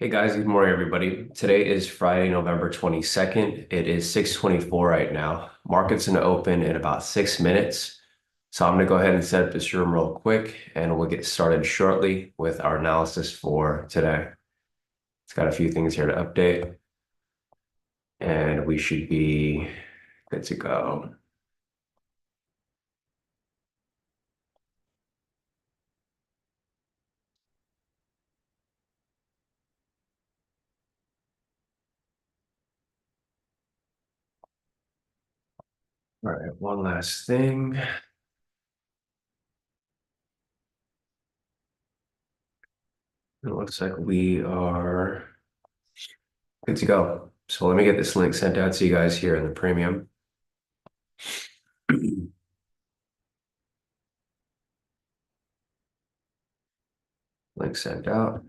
Hey guys, good morning everybody. Today is Friday, November 22nd. It is 6:24 right now. Market's gonna open in about 6 minutes. So I'm gonna go ahead and set up this room real quick and we'll get started shortly with our analysis for today. It's got a few things here to update and we should be good to go. All right, one last thing. It looks like we are good to go. So let me get this link sent out to you guys here in the premium. Link sent out.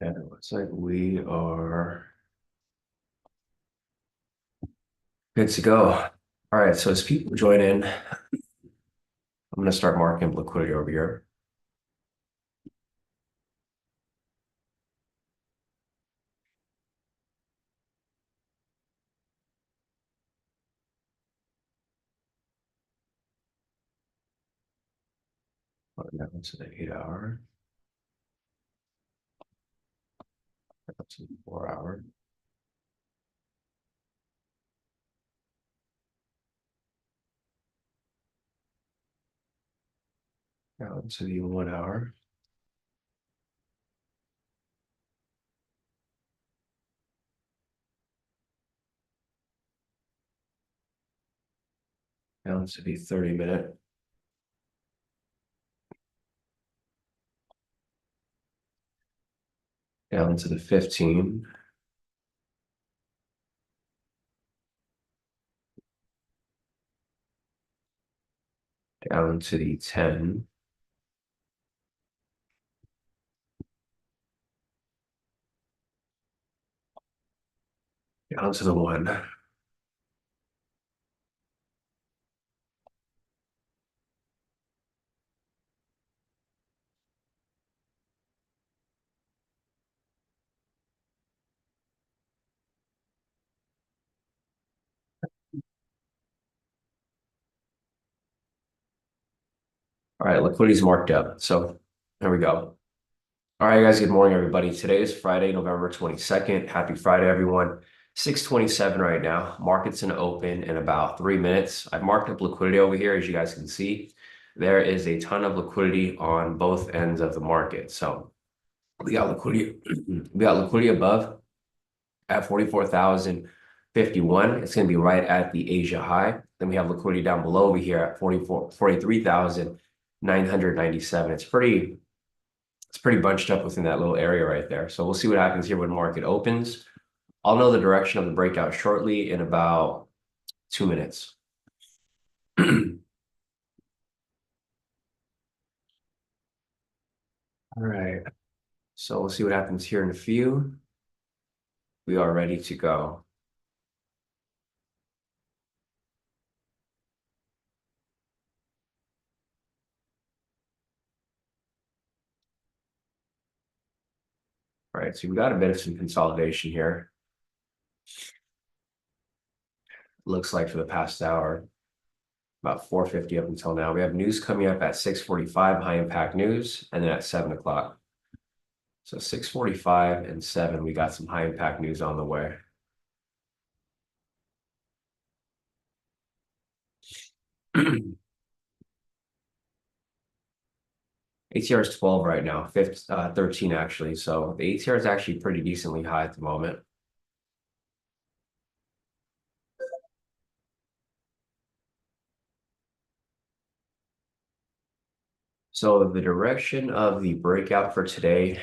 And it looks like we are good to go. All right, so as people join in, I'm going to start marking liquidity over here. Down to the 8 hour, up to the 4 hour. Down to the 1 hour. Down to the 30 minute. Down to the 15. Down to the 10. Down to the 1. All right, liquidity's marked up. So there we go. All right, guys, good morning, everybody. Today is Friday, November 22nd. Happy Friday, everyone. 6:27 right now. Market's gonna open in about 3 minutes. I've marked up liquidity over here, as you guys can see. There is a ton of liquidity on both ends of the market. So we got liquidity, we got liquidity above at 44,051. It's gonna be right at the Asia high. Then we have liquidity down below over here at 43,997. It's pretty bunched up within that little area right there. So we'll see what happens here when market opens. I'll know the direction of the breakout shortly in about 2 minutes. All right. So we'll see what happens here in a few. We are ready to go. All right, so we got a bit of some consolidation here. Looks like for the past hour, about 450 up until now. We have news coming up at 6:45, high impact news, and then at 7 o'clock. So 6:45 and 7, we got some high impact news on the way. ATR is 12 right now, 13 actually. So the ATR is actually pretty decently high at the moment. So the direction of the breakout for today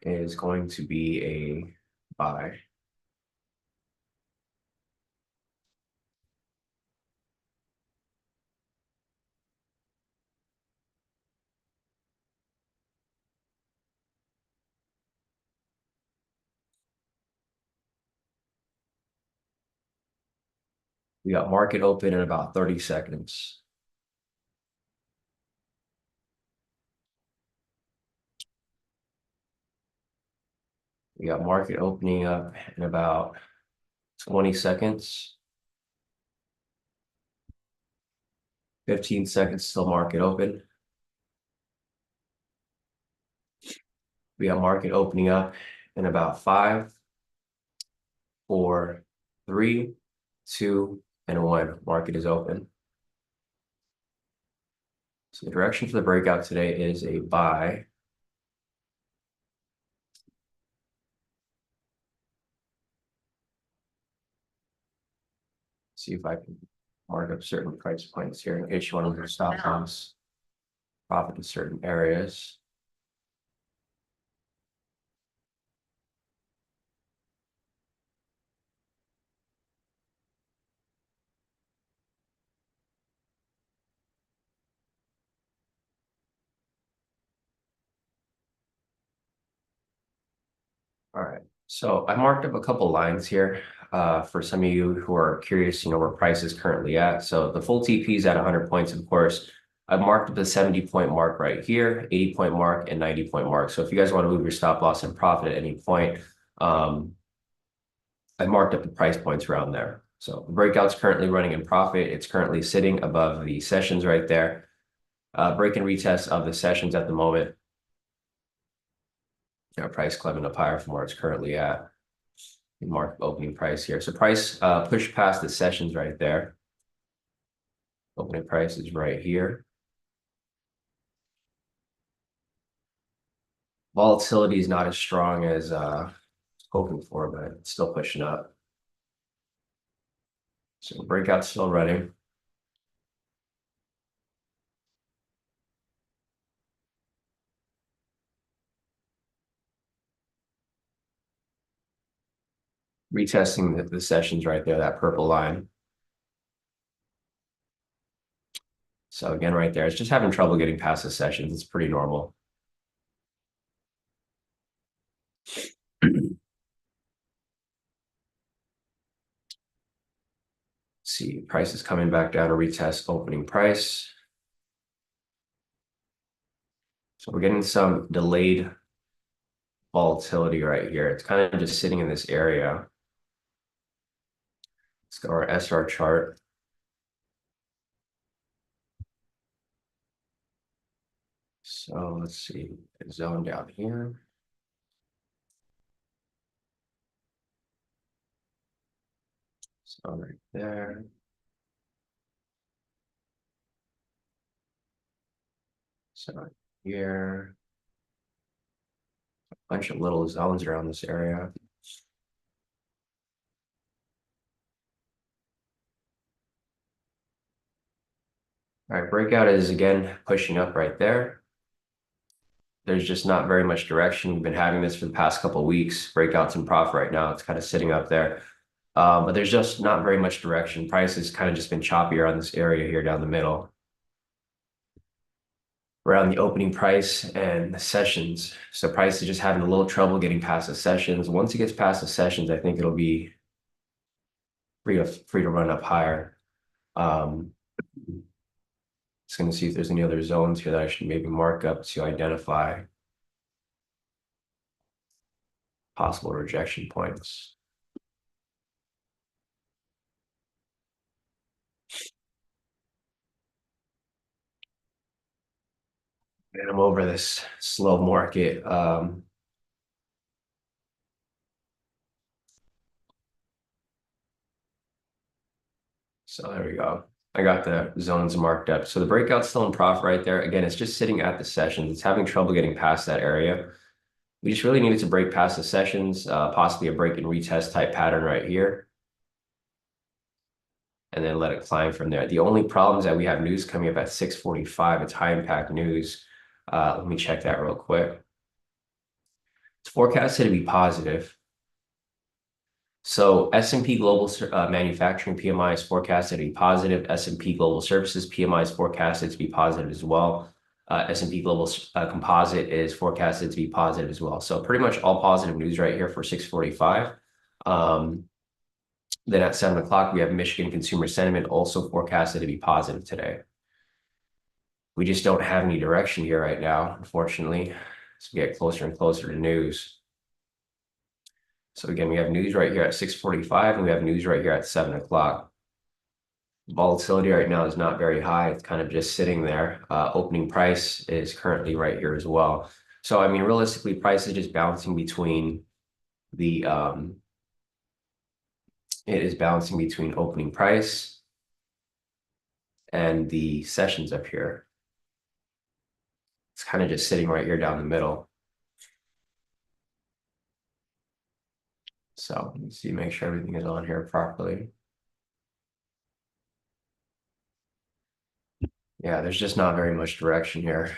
is going to be a buy. We got market open in about 30 seconds. We got market opening up in about 20 seconds. 15 seconds till market open. We got market opening up in about 5, 4, 3, 2, and 1. Market is open. So the direction for the breakout today is a buy. See if I can mark up certain price points here in case you want to move stop loss, profit in certain areas. All right, so I marked up a couple lines here for some of you who are curious, where price is currently at. So the full TP is at 100 points, of course. I've marked up the 70-point mark right here, 80-point mark, and 90-point mark. So if you guys want to move your stop loss and profit at any point, I marked up the price points around there. So the breakout's currently running in profit. It's currently sitting above the sessions right there. Break and retest of the sessions at the moment. Price climbing up higher from where it's currently at. Market opening price here. So price pushed past the sessions right there. Opening price is right here. Volatility is not as strong as hoping for, but it's still pushing up. So breakout's still running. Retesting the sessions right there, that purple line. So again, right there, it's just having trouble getting past the sessions. It's pretty normal. See, price is coming back down to retest opening price. So we're getting some delayed volatility right here. It's kind of just sitting in this area. Let's go to our SR chart. So let's see, zone down here. So right there. So right here. A bunch of little zones around this area. All right, breakout is again pushing up right there. There's just not very much direction. We've been having this for the past couple of weeks. Breakouts in profit right now. It's kind of sitting up there. But there's just not very much direction. Price has kind of just been choppy around this area here down the middle. Around the opening price and the sessions. So price is just having a little trouble getting past the sessions. Once it gets past the sessions, I think it'll be free to run up higher. Just going to see if there's any other zones here that I should maybe mark up to identify possible rejection points. And I'm over this slow market. So there we go. I got the zones marked up. So the breakout's still in profit right there. Again, it's just sitting at the sessions. It's having trouble getting past that area. We just really needed to break past the sessions, possibly a break and retest type pattern right here. And then let it climb from there. The only problem is that we have news coming up at 6:45. It's high impact news. Let me check that real quick. It's forecasted to be positive. So S&P Global Manufacturing PMI is forecasted to be positive. S&P Global Services PMI is forecasted to be positive as well. S&P Global Composite is forecasted to be positive as well. So pretty much all positive news right here for 6:45. Then at 7 o'clock, we have Michigan consumer sentiment also forecasted to be positive today. We just don't have any direction here right now, unfortunately. So we get closer and closer to news. So again, we have news right here at 6:45, and we have news right here at 7 o'clock. Volatility right now is not very high. It's kind of just sitting there. Opening price is currently right here as well. So, I mean, realistically, price is just bouncing between the, it is bouncing between opening price and the sessions up here. It's kind of just sitting right here down the middle. So let's see, make sure everything is on here properly. Yeah, there's just not very much direction here.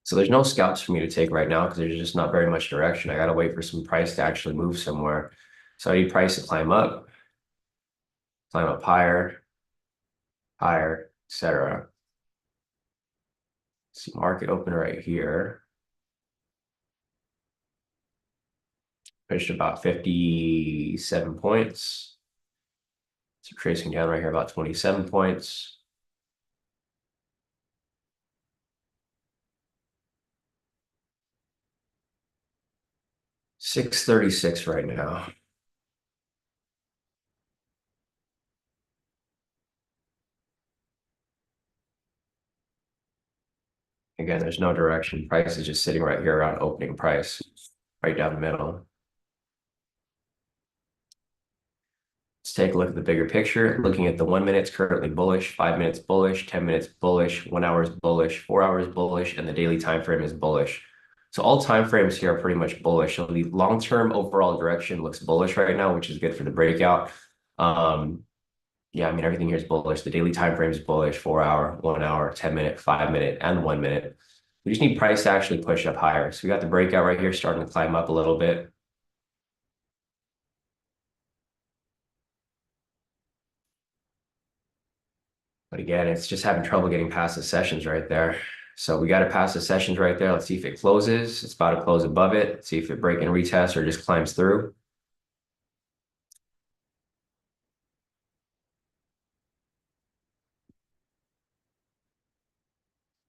So there's no scalps for me to take right now because there's just not very much direction. I got to wait for some price to actually move somewhere. So I need price to climb up higher, higher, etc. See market open right here. Pushed about 57 points. So tracing down right here about 27 points. $636 right now. Again, there's no direction. Price is just sitting right here around opening price, right down the middle. Let's take a look at the bigger picture. Looking at the 1 minute, it's currently bullish, 5 minutes bullish, 10 minutes bullish, 1 hour is bullish, 4 hours bullish, and the daily time frame is bullish. So all time frames here are pretty much bullish. So the long-term overall direction looks bullish right now, which is good for the breakout. Yeah, I mean, everything here is bullish. The daily time frame is bullish, 4 hour, 1 hour, 10 minute, 5 minute, and 1 minute. We just need price to actually push up higher. So we got the breakout right here starting to climb up a little bit. But again, it's just having trouble getting past the sessions right there. So we got to pass the sessions right there. Let's see if it closes. It's about to close above it. Let's see if it break and retest or just climbs through.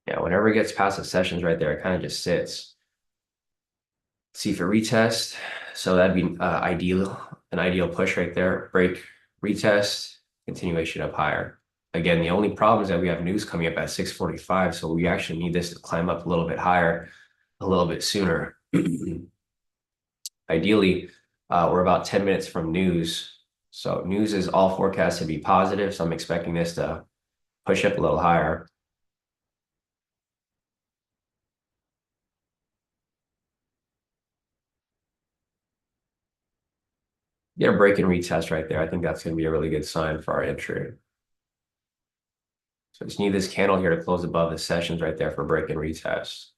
Yeah, whenever it gets past the sessions right there, it kind of just sits. See if it retests. So that'd be an ideal push right there. Break, retest, continuation up higher. Again, the only problem is that we have news coming up at 6:45, so we actually need this to climb up a little bit higher, a little bit sooner. Ideally, we're about 10 minutes from news. So news is all forecast to be positive, so I'm expecting this to push up a little higher. Get a break and retest right there. I think that's going to be a really good sign for our entry. So I just need this candle here to close above the sessions right there for break and retest.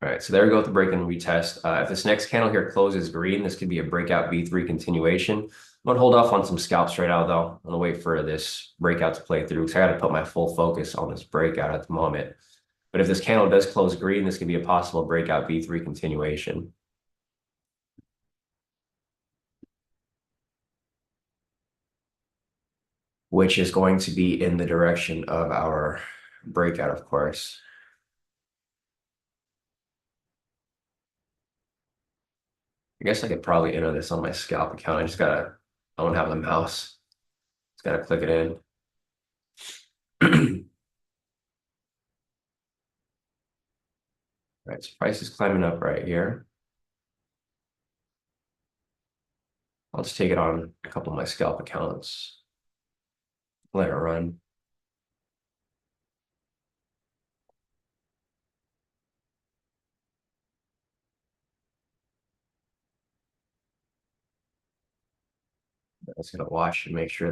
All right, so there we go with the break and retest. If this next candle here closes green, this could be a breakout V3 continuation. I'm gonna hold off on some scalps right now though. I'm gonna wait for this breakout to play through because I gotta put my full focus on this breakout at the moment. But if this candle does close green, this could be a possible breakout V3 continuation. Which is going to be in the direction of our breakout, of course. I guess I could probably enter this on my scalp account. I don't have the mouse. Just gotta click it in. Right, so price is climbing up right here. I'll just take it on a couple of my scalp accounts. Let it run. I'm just gonna watch and make sure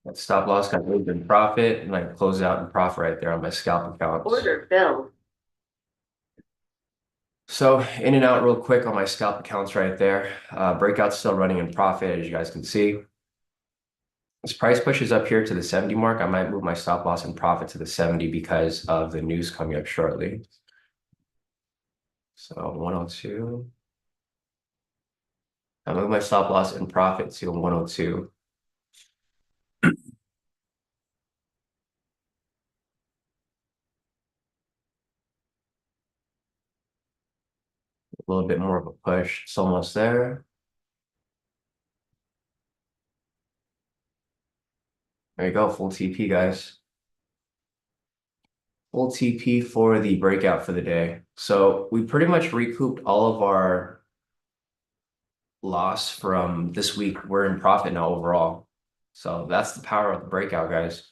that stop loss got moved in profit, and I close out in profit right there on my scalp accounts. Order filled. So in and out real quick on my scalp accounts right there. Breakout's still running in profit, as you guys can see. This price pushes up here to the 70 mark. I might move my stop loss and profit to the 70 because of the news coming up shortly. So 102. I move my stop loss and profit to 102. A little bit more of a push. It's almost there. There you go, full TP, guys. Full TP for the breakout for the day. So we pretty much recouped all of our loss from this week. We're in profit now overall. So that's the power of the breakout, guys.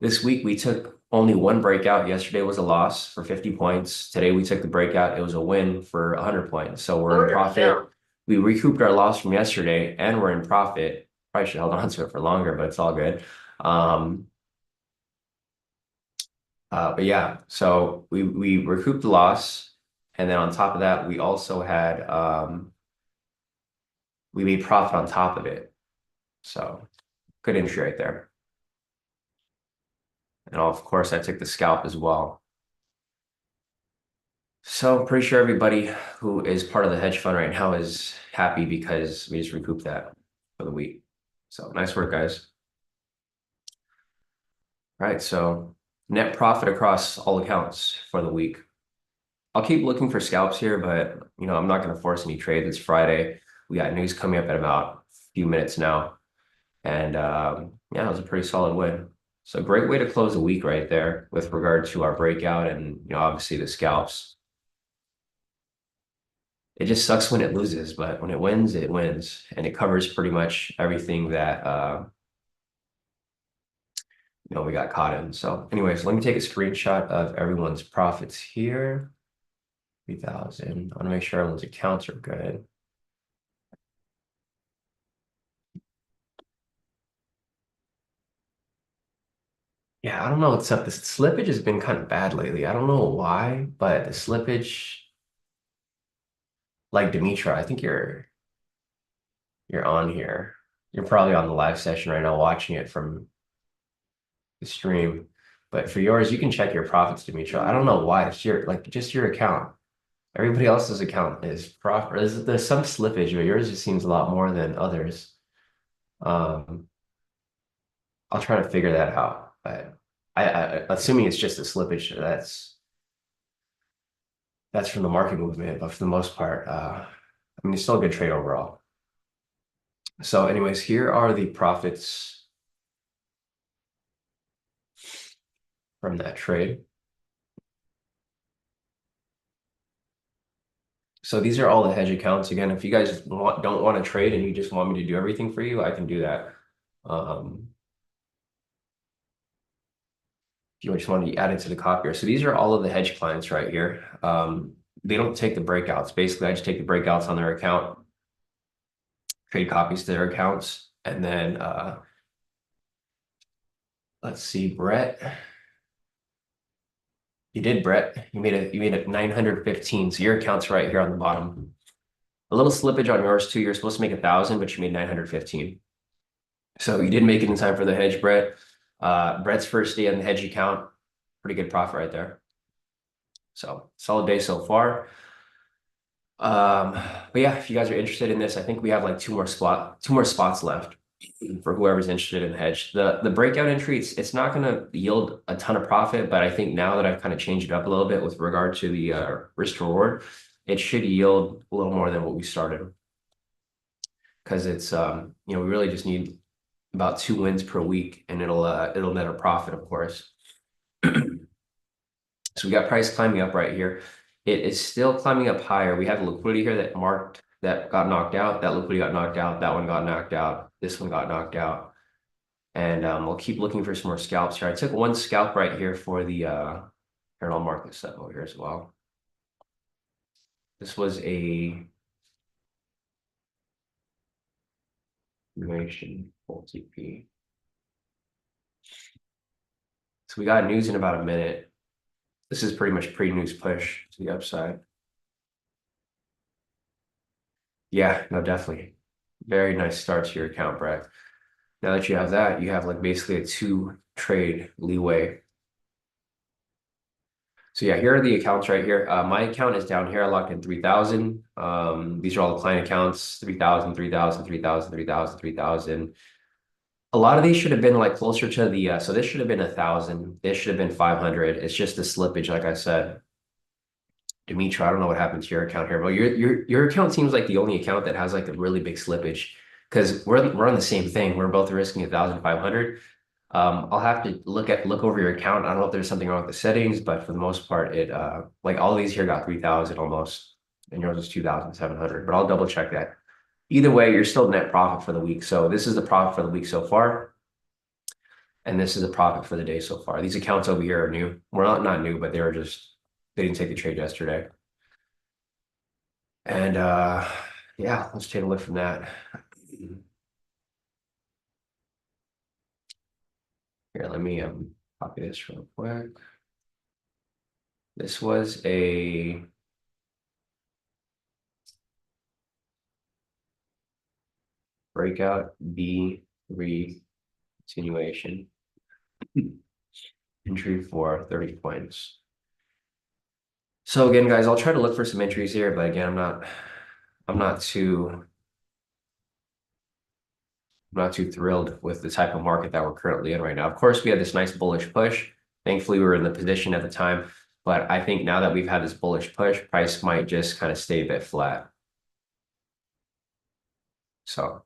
This week we took only one breakout. Yesterday was a loss for 50 points. Today we took the breakout. It was a win for 100 points. So we're in profit. We recouped our loss from yesterday and we're in profit. Probably should hold on to it for longer, but it's all good. But yeah, so we recouped the loss, and then on top of that, we also had we made profit on top of it. So good entry right there. And of course, I took the scalp as well. So I'm pretty sure everybody who is part of the hedge fund right now is happy because we just recouped that for the week. So nice work, guys. All right, so net profit across all accounts for the week. I'll keep looking for scalps here, but I'm not going to force any trades. It's Friday. We got news coming up in about a few minutes now. And yeah, it was a pretty solid win. So great way to close the week right there with regard to our breakout and obviously the scalps. It just sucks when it loses, but when it wins, and it covers pretty much everything that we got caught in. So anyways, let me take a screenshot of everyone's profits here. 3,000. I want to make sure everyone's accounts are good. Yeah, I don't know what's up. The slippage has been kind of bad lately. I don't know why, but the slippage, like Dimitra, I think you're on here. You're probably on the live session right now watching it from the stream. But for yours, you can check your profits, Dimitra. I don't know why. It's just your account. Everybody else's account is profit. There's some slippage, but yours just seems a lot more than others. Um, I'll try to figure that out. But assuming it's just a slippage, that's from the market movement, but for the most part, I mean, it's still a good trade overall. So anyways, here are the profits from that trade. So these are all the hedge accounts. Again, if you guys don't want to trade and you just want me to do everything for you, I can do that. If you just want to add it to the copier. So these are all of the hedge clients right here. They don't take the breakouts. Basically, I just take the breakouts on their account, trade copies to their accounts, and then let's see, Brett. You did, Brett. You made it 915. So your account's right here on the bottom. A little slippage on yours too. You're supposed to make 1,000, but you made 915. So you did make it in time for the hedge, Brett. Brett's first day on the hedge account. Pretty good profit right there. So solid day so far. But yeah, if you guys are interested in this, I think we have like two more spots left for whoever's interested in hedge. The breakout entry, it's not going to yield a ton of profit, but I think now that I've kind of changed it up a little bit with regard to the risk to reward, it should yield a little more than what we started. Because it's we really just need about 2 wins per week, and it'll net a profit, of course. So we got price climbing up right here. It is still climbing up higher. We have liquidity here that got knocked out. That liquidity got knocked out. That one got knocked out. This one got knocked out. And we'll keep looking for some more scalps here. I took one scalp right here for the parallel market set over here as well. This was a information full TP. So we got news in about a minute. This is pretty much pre-news push to the upside. Yeah, no, definitely. Very nice start to your account, Brett. Now that you have that, you have like basically a 2 trade leeway. So yeah, here are the accounts right here. My account is down here. I locked in 3,000. These are all the client accounts, 3,000, 3,000, 3,000, 3,000, 3,000. A lot of these should have been like closer to the, so this should have been 1,000. This should have been 500. It's just the slippage, like I said. Dimitri, I don't know what happened to your account here, but your account seems like the only account that has like a really big slippage because we're on the same thing. We're both risking 1,500. I'll have to look over your account. I don't know if there's something wrong with the settings, but for the most part, it like all of these here got 3,000 almost, and yours is 2,700. But I'll double check that. Either way, you're still net profit for the week. So this is the profit for the week so far, and this is the profit for the day so far. These accounts over here are new. Well, not new, but they didn't take the trade yesterday. And yeah, let's take a look from that. Here, let me copy this real quick. This was a breakout B3 continuation entry for 30 points. So again, guys, I'll try to look for some entries here, but again, I'm not too thrilled with the type of market that we're currently in right now. Of course, we had this nice bullish push. Thankfully, we were in the position at the time, but I think now that we've had this bullish push, price might just kind of stay a bit flat. So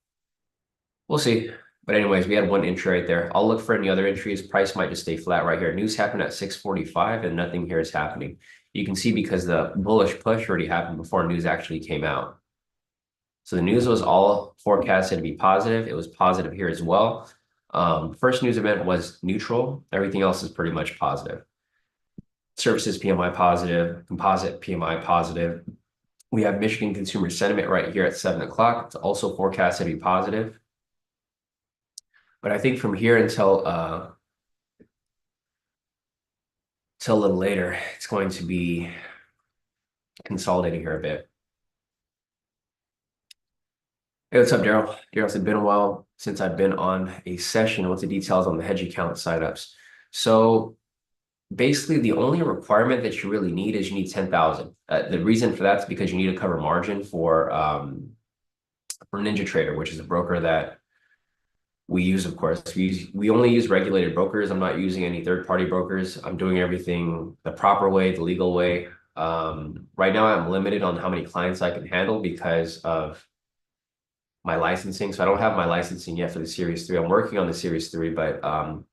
we'll see. But anyways, we had one entry right there. I'll look for any other entries. Price might just stay flat right here. News happened at 6:45 and nothing here is happening. You can see because the bullish push already happened before news actually came out. So the news was all forecasted to be positive. It was positive here as well. First news event was neutral. Everything else is pretty much positive. Services PMI positive, composite PMI positive. We have Michigan consumer sentiment right here at 7 o'clock. It's also forecasted to be positive. But I think from here until a little later, it's going to be consolidating here a bit. Hey, what's up, Daryl? Daryl, it's been a while since I've been on a session. What's the details on the hedge account signups? So basically, the only requirement that you really need is you need 10,000. The reason for that is because you need to cover margin for NinjaTrader, which is a broker that we use, of course. We only use regulated brokers. I'm not using any third-party brokers. I'm doing everything the proper way, the legal way. Right now, I'm limited on how many clients I can handle because of my licensing. So I don't have my licensing yet for the Series 3. I'm working on the Series 3, but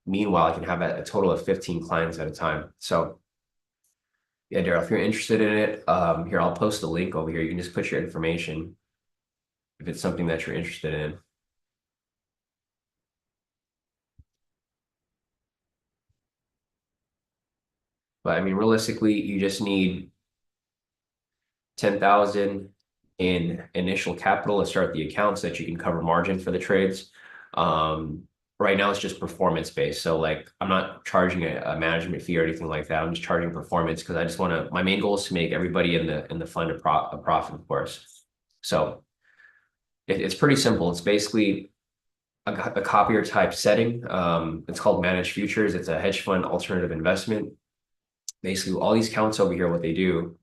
meanwhile, I can have a total of 15 clients at a time. So yeah, Daryl, if you're interested in it, here, I'll post a link over here. You can just put your information if it's something that you're interested in. But I mean, realistically, you just need 10,000 in initial capital to start the account so that you can cover margin for the trades. Right now it's just performance based. So like I'm not charging a management fee or anything like that. I'm just charging performance because I just want to, my main goal is to make everybody in the fund a profit, of course. So it's pretty simple. It's basically a copier type setting. It's called managed futures. It's a hedge fund alternative investment. Basically all these counts over here, what they do.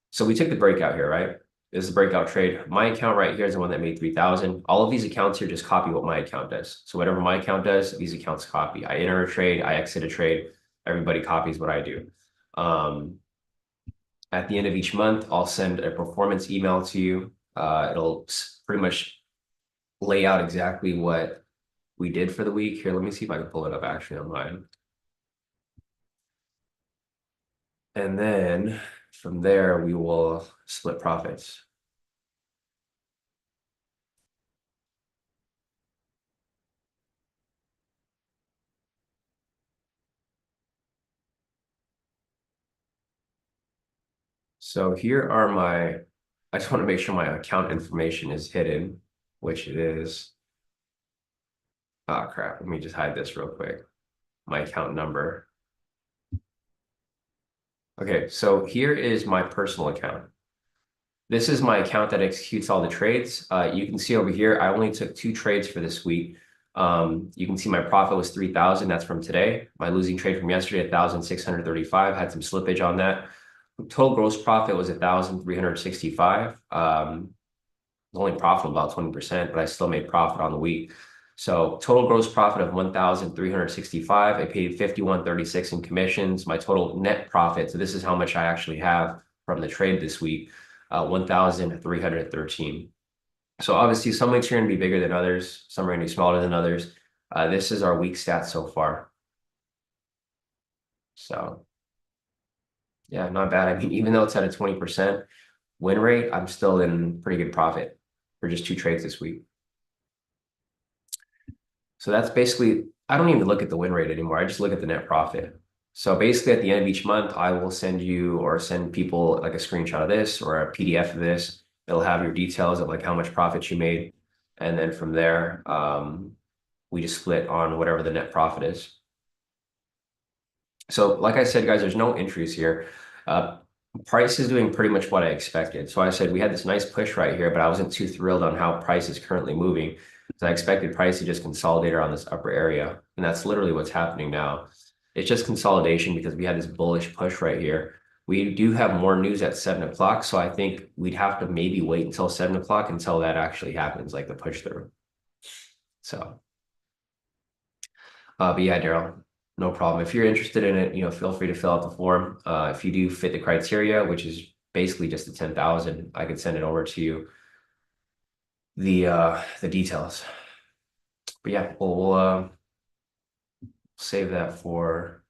So we took the breakout here, right? This is the breakout trade. My account right here is the one that made 3,000. All of these accounts here just copy what my account does. So whatever my account does, these accounts copy. I enter a trade, I exit a trade. Everybody copies what I do. At the end of each month, I'll send a performance email to you. It'll pretty much lay out exactly what we did for the week. Here, let me see if I can pull it up actually online. And then from there, we will split profits. So here are I just want to make sure my account information is hidden, which it is. Oh, crap. Let me just hide this real quick. My account number. Okay, so here is my personal account. This is my account that executes all the trades. You can see over here, I only took 2 trades for this week. You can see my profit was 3,000. That's from today. My losing trade from yesterday, 1,635. Had some slippage on that. Total gross profit was 1,365. Only profitable about 20%, but I still made profit on the week. So total gross profit of 1,365. I paid 51.36 in commissions. My total net profit, so this is how much I actually have from the trade this week, 1,313. So obviously some weeks are going to be bigger than others. Some are going to be smaller than others. This is our week stats so far. So yeah, not bad. I mean, even though it's at a 20% win rate, I'm still in pretty good profit for just 2 trades this week. So that's basically, I don't even look at the win rate anymore. I just look at the net profit. So basically at the end of each month, I will send you or send people like a screenshot of this or a PDF of this. It'll have your details of like how much profit you made. And then from there, we just split on whatever the net profit is. So like I said, guys, there's no entries here. Price is doing pretty much what I expected. So I said we had this nice push right here, but I wasn't too thrilled on how price is currently moving. So I expected price to just consolidate around this upper area. And that's literally what's happening now. It's just consolidation because we had this bullish push right here. We do have more news at 7 o'clock. So I think we'd have to maybe wait until 7 o'clock until that actually happens, like the push through. So, but yeah, Daryl, no problem. If you're interested in it, feel free to fill out the form. If you do fit the criteria, which is basically just the 10,000, I could send it over to you, the details. But yeah, we'll save that for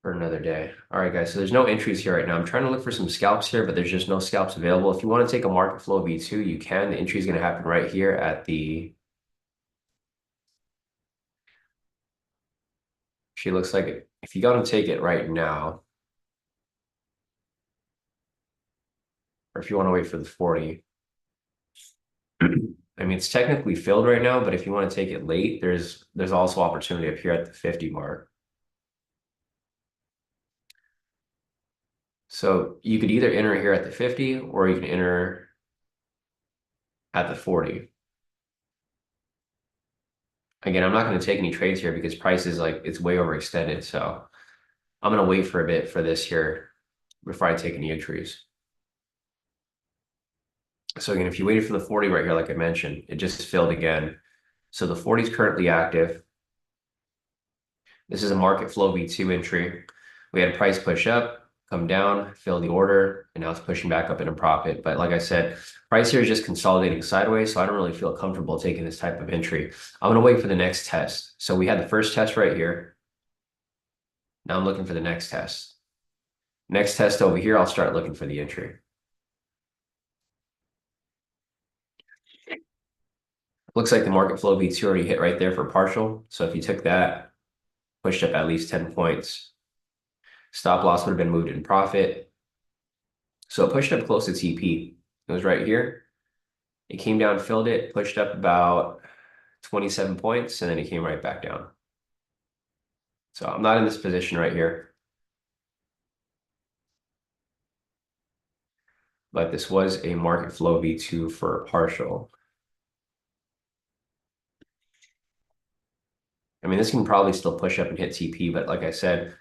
another day. All right, guys. So there's no entries here right now. I'm trying to look for some scalps here, but there's just no scalps available. If you want to take a market flow V2, you can. The entry is going to happen right here at the. She looks like it. If you got to take it right now, or if you want to wait for the 40. I mean, it's technically filled right now, but if you want to take it late, there's also opportunity up here at the 50 mark. So you could either enter here at the 50 or you can enter at the 40. Again, I'm not going to take any trades here because price is like, it's way overextended. So I'm going to wait for a bit for this here before I take any entries. So again, if you waited for the 40 right here, like I mentioned, it just filled again. So the 40 is currently active. This is a market flow V2 entry. We had a price push up, come down, fill the order, and now it's pushing back up into profit. But like I said, price here is just consolidating sideways, so I don't really feel comfortable taking this type of entry. I'm going to wait for the next test. So we had the first test right here. Now I'm looking for the next test. Next test over here, I'll start looking for the entry. Looks like the market flow V2 already hit right there for partial. So if you took that, pushed up at least 10 points, stop loss would have been moved in profit. So it pushed up close to TP. It was right here. It came down, filled it, pushed up about 27 points, and then it came right back down. So I'm not in this position right here. But this was a market flow V2 for partial. I mean, this can probably still push up and hit TP, but like I said,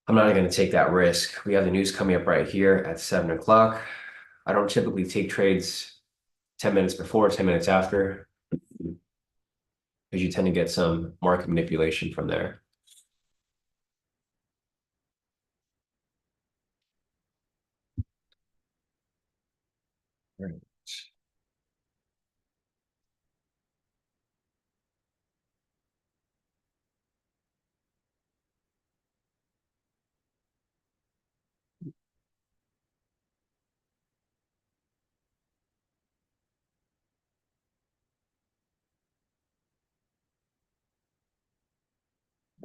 I'm not going to take that risk. We have the news coming up right here at 7 o'clock. I don't typically take trades 10 minutes before, 10 minutes after, because you tend to get some market manipulation from there. Right.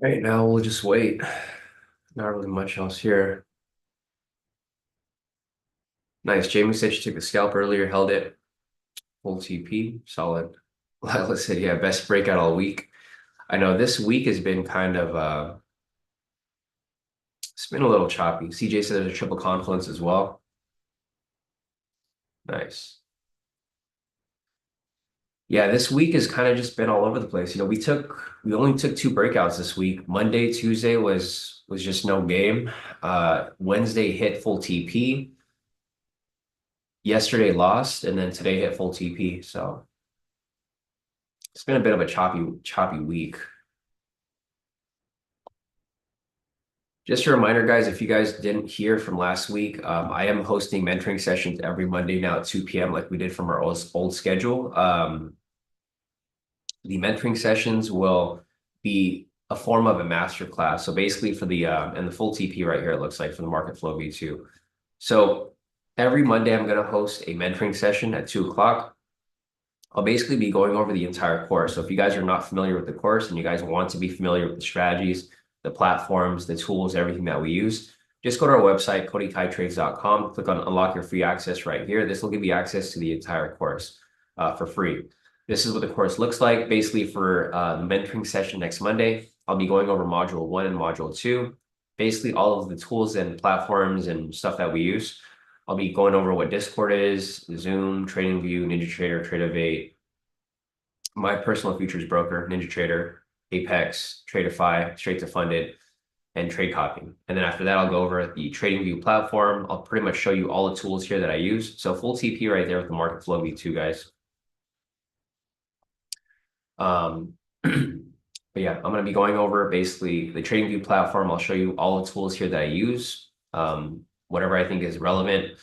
Right now, we'll just wait. Not really much else here. Nice. Jamie said she took the scalp earlier, held it. Full TP, solid. Lila said, yeah, best breakout all week. I know this week has been kind of, it's been a little choppy. CJ said there's a triple confluence as well. Nice. Yeah, this week has kind of just been all over the place. We only took two breakouts this week. Monday, Tuesday was just no game. Wednesday hit full TP. Yesterday lost, and then today hit full TP. So it's been a bit of a choppy week. Just a reminder, guys, if you guys didn't hear from last week, I am hosting mentoring sessions every Monday now at 2 p.m. like we did from our old schedule. The mentoring sessions will be a form of a master class. So basically for and the full TP right here, it looks like for the market flow V2. So every Monday, I'm going to host a mentoring session at 2 o'clock. I'll basically be going over the entire course. So if you guys are not familiar with the course and you guys want to be familiar with the strategies, the platforms, the tools, everything that we use, just go to our website, kodikaitrades.com, click on unlock your free access right here. This will give you access to the entire course for free. This is what the course looks like. Basically for the mentoring session next Monday, I'll be going over module 1 and module 2, basically all of the tools and platforms and stuff that we use. I'll be going over what Discord is, Zoom, TradingView, NinjaTrader, Tradeovate, my personal futures broker, NinjaTrader, Apex, Tradeify, Straight to Funded, and trade copying. And then after that, I'll go over the TradingView platform. I'll pretty much show you all the tools here that I use. So full TP right there with the market flow V2, guys. But yeah, I'm going to be going over basically the TradingView platform. I'll show you all the tools here that I use, whatever I think is relevant.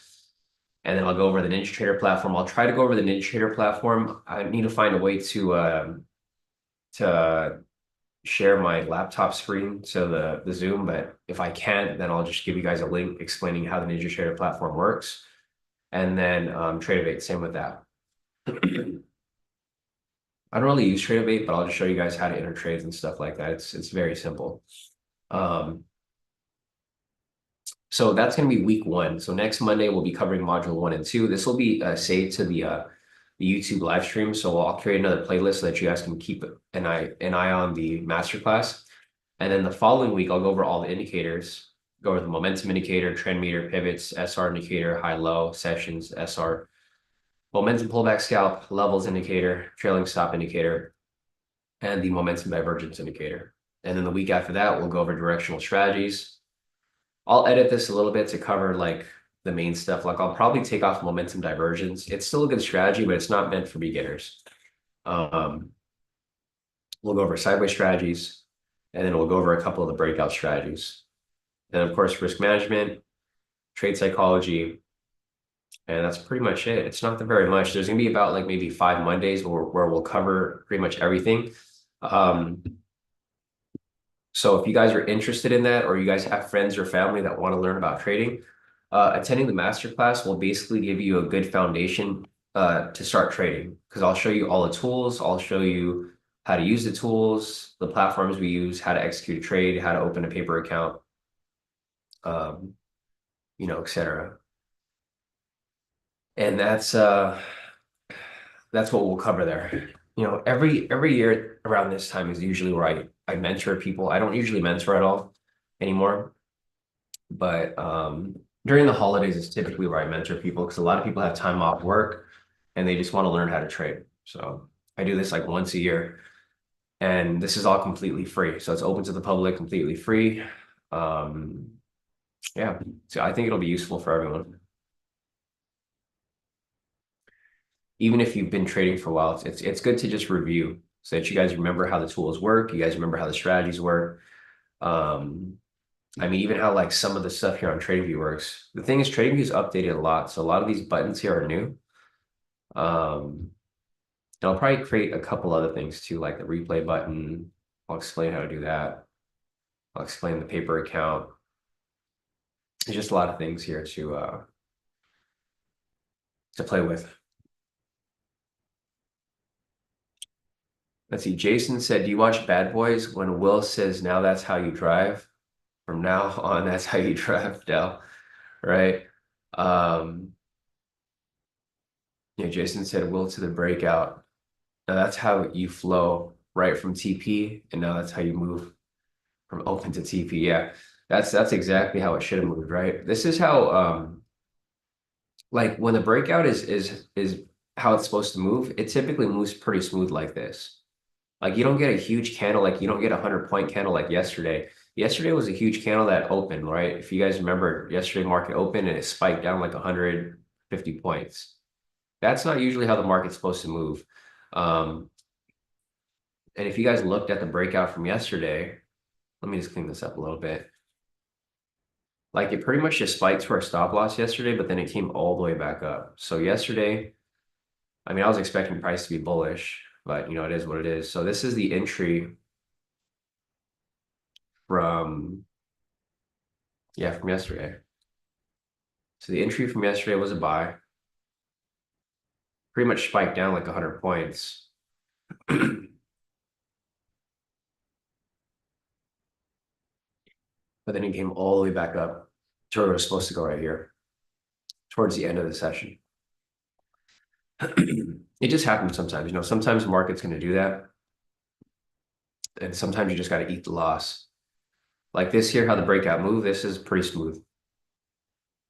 And then I'll go over the NinjaTrader platform. I'll try to go over the NinjaTrader platform. I need to find a way to share my laptop screen, so the Zoom, but if I can't, then I'll just give you guys a link explaining how the NinjaTrader platform works. And then Tradeovate, same with that. I don't really use Tradeovate, but I'll just show you guys how to enter trades and stuff like that. It's very simple. So that's going to be week 1. So next Monday, we'll be covering module 1 and 2. This will be saved to the YouTube live stream. So I'll create another playlist so that you guys can keep an eye on the masterclass. And then the following week, I'll go over all the indicators, go over the momentum indicator, trend meter, pivots, SR indicator, high low, sessions, SR, momentum pullback scalp, levels indicator, trailing stop indicator, and the momentum divergence indicator. And then the week after that, we'll go over directional strategies. I'll edit this a little bit to cover like the main stuff. Like I'll probably take off momentum divergence. It's still a good strategy, but it's not meant for beginners. We'll go over sideways strategies, and then we'll go over a couple of the breakout strategies. And of course, risk management, trade psychology, and that's pretty much it. It's not that very much. There's gonna be about like maybe 5 Mondays where we'll cover pretty much everything. So if you guys are interested in that, or you guys have friends or family that want to learn about trading, attending the masterclass will basically give you a good foundation to start trading, because I'll show you all the tools. I'll show you how to use the tools, the platforms we use, how to execute a trade, how to open a paper account, etc. And that's what we'll cover there. Every year around this time is usually where I mentor people. I don't usually mentor at all anymore, but during the holidays is typically where I mentor people, because a lot of people have time off work and they just want to learn how to trade. So I do this like once a year, and this is all completely free. So it's open to the public, completely free. Yeah, so I think it'll be useful for everyone. Even if you've been trading for a while, it's good to just review so that you guys remember how the tools work, you guys remember how the strategies work. I mean, even how like some of the stuff here on TradingView works. The thing is, TradingView is updated a lot, so a lot of these buttons here are new. And I'll probably create a couple other things too, like the replay button. I'll explain how to do that. I'll explain the paper account. There's just a lot of things here to play with. Let's see. Jason said, "Do you watch Bad Boys when Will says, 'Now that's how you drive'? From now on, that's how you drive now," right? Yeah, Jason said, "Will to the breakout. Now that's how you flow right from TP, and now that's how you move from open to TP." Yeah, that's exactly how it should have moved, right? This is how like when the breakout is how it's supposed to move, it typically moves pretty smooth like this. Like you don't get a huge candle, like you don't get a 100-point candle like yesterday. Yesterday was a huge candle that opened, right? If you guys remember, yesterday market opened and it spiked down like 150 points. That's not usually how the market's supposed to move. Um, and if you guys looked at the breakout from yesterday, let me just clean this up a little bit. Like it pretty much just spiked to our stop loss yesterday, but then it came all the way back up. So yesterday, I mean, I was expecting price to be bullish, but it is what it is. So this is the entry from, yeah, from yesterday. So the entry from yesterday was a buy, pretty much spiked down like 100 points. But then it came all the way back up to where it was supposed to go right here towards the end of the session. It just happens sometimes. Sometimes the market's going to do that. And sometimes you just got to eat the loss. Like this here, how the breakout moved, this is pretty smooth.